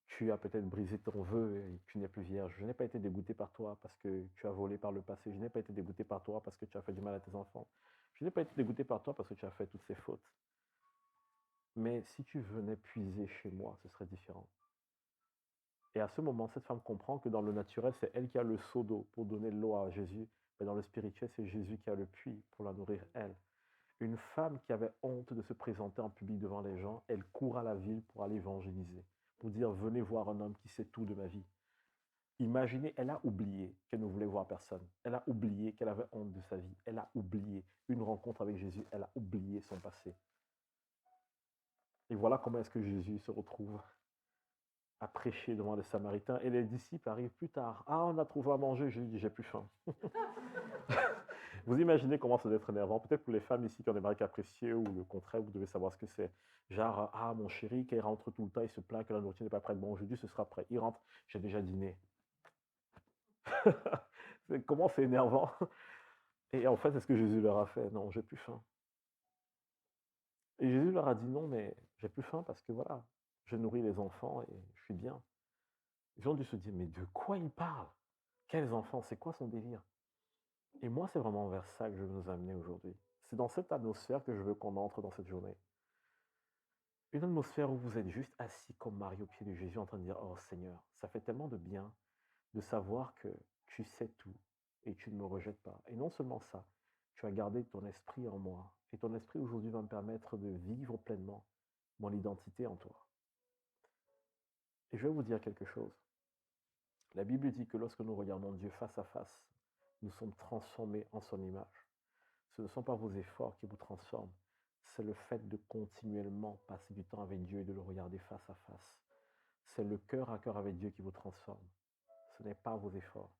tu as peut-être brisé ton vœu et tu n'es plus vierge. Je n'ai pas été dégoûté par toi parce que tu as volé par le passé. Je n'ai pas été dégoûté par toi parce que tu as fait du mal à tes enfants. Je n'ai pas été dégoûté par toi parce que tu as fait toutes ces fautes. Mais si tu venais puiser chez moi, ce serait différent. Et à ce moment, cette femme comprend que dans le naturel, c'est elle qui a le seau d'eau pour donner l'eau à Jésus. Mais dans le spirituel, c'est Jésus qui a le puits pour la nourrir, elle. Une femme qui avait honte de se présenter en public devant les gens, elle court à la ville pour aller évangéliser, pour dire, venez voir un homme qui sait tout de ma vie. Imaginez, elle a oublié qu'elle ne voulait voir personne. Elle a oublié qu'elle avait honte de sa vie. Elle a oublié une rencontre avec Jésus. Elle a oublié son passé. Et voilà comment est-ce que Jésus se retrouve à prêcher devant les Samaritains. Et les disciples arrivent plus tard. Ah, on a trouvé à manger. Jésus dit, j'ai plus faim. Vous imaginez comment ça doit être énervant. Peut-être pour les femmes ici qui ont des maris capricieux ou le contraire, vous devez savoir ce que c'est. Genre, ah, mon chéri, quand il rentre tout le temps, il se plaint que la nourriture n'est pas prête. Bon, aujourd'hui, ce sera prêt. Il rentre, j'ai déjà dîné. Comment c'est énervant. Et en fait, c'est ce que Jésus leur a fait. Non, j'ai plus faim. Et Jésus leur a dit non, mais j'ai plus faim parce que voilà, je nourris les enfants et je suis bien. Ils ont dû se dire, mais de quoi il parle? Quels enfants? C'est quoi son délire? Et moi, c'est vraiment vers ça que je veux nous amener aujourd'hui. C'est dans cette atmosphère que je veux qu'on entre dans cette journée. Une atmosphère où vous êtes juste assis comme Marie au pied de Jésus en train de dire, oh Seigneur, ça fait tellement de bien de savoir que tu sais tout et tu ne me rejettes pas. Et non seulement ça, tu as gardé ton esprit en moi. Et ton esprit aujourd'hui va me permettre de vivre pleinement mon identité en toi. Et je vais vous dire quelque chose. La Bible dit que lorsque nous regardons Dieu face à face, nous sommes transformés en son image. Ce ne sont pas vos efforts qui vous transforment, c'est le fait de continuellement passer du temps avec Dieu et de le regarder face à face. C'est le cœur à cœur avec Dieu qui vous transforme. Ce n'est pas vos efforts.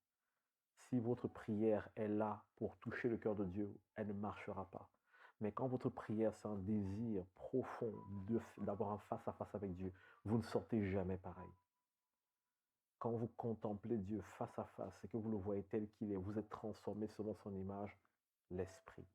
Si votre prière est là pour toucher le cœur de Dieu, elle ne marchera pas. Mais quand votre prière, c'est un désir profond d'avoir un face-à-face avec Dieu, vous ne sortez jamais pareil. Quand vous contemplez Dieu face à face et que vous le voyez tel qu'il est, vous êtes transformé selon son image, l'esprit.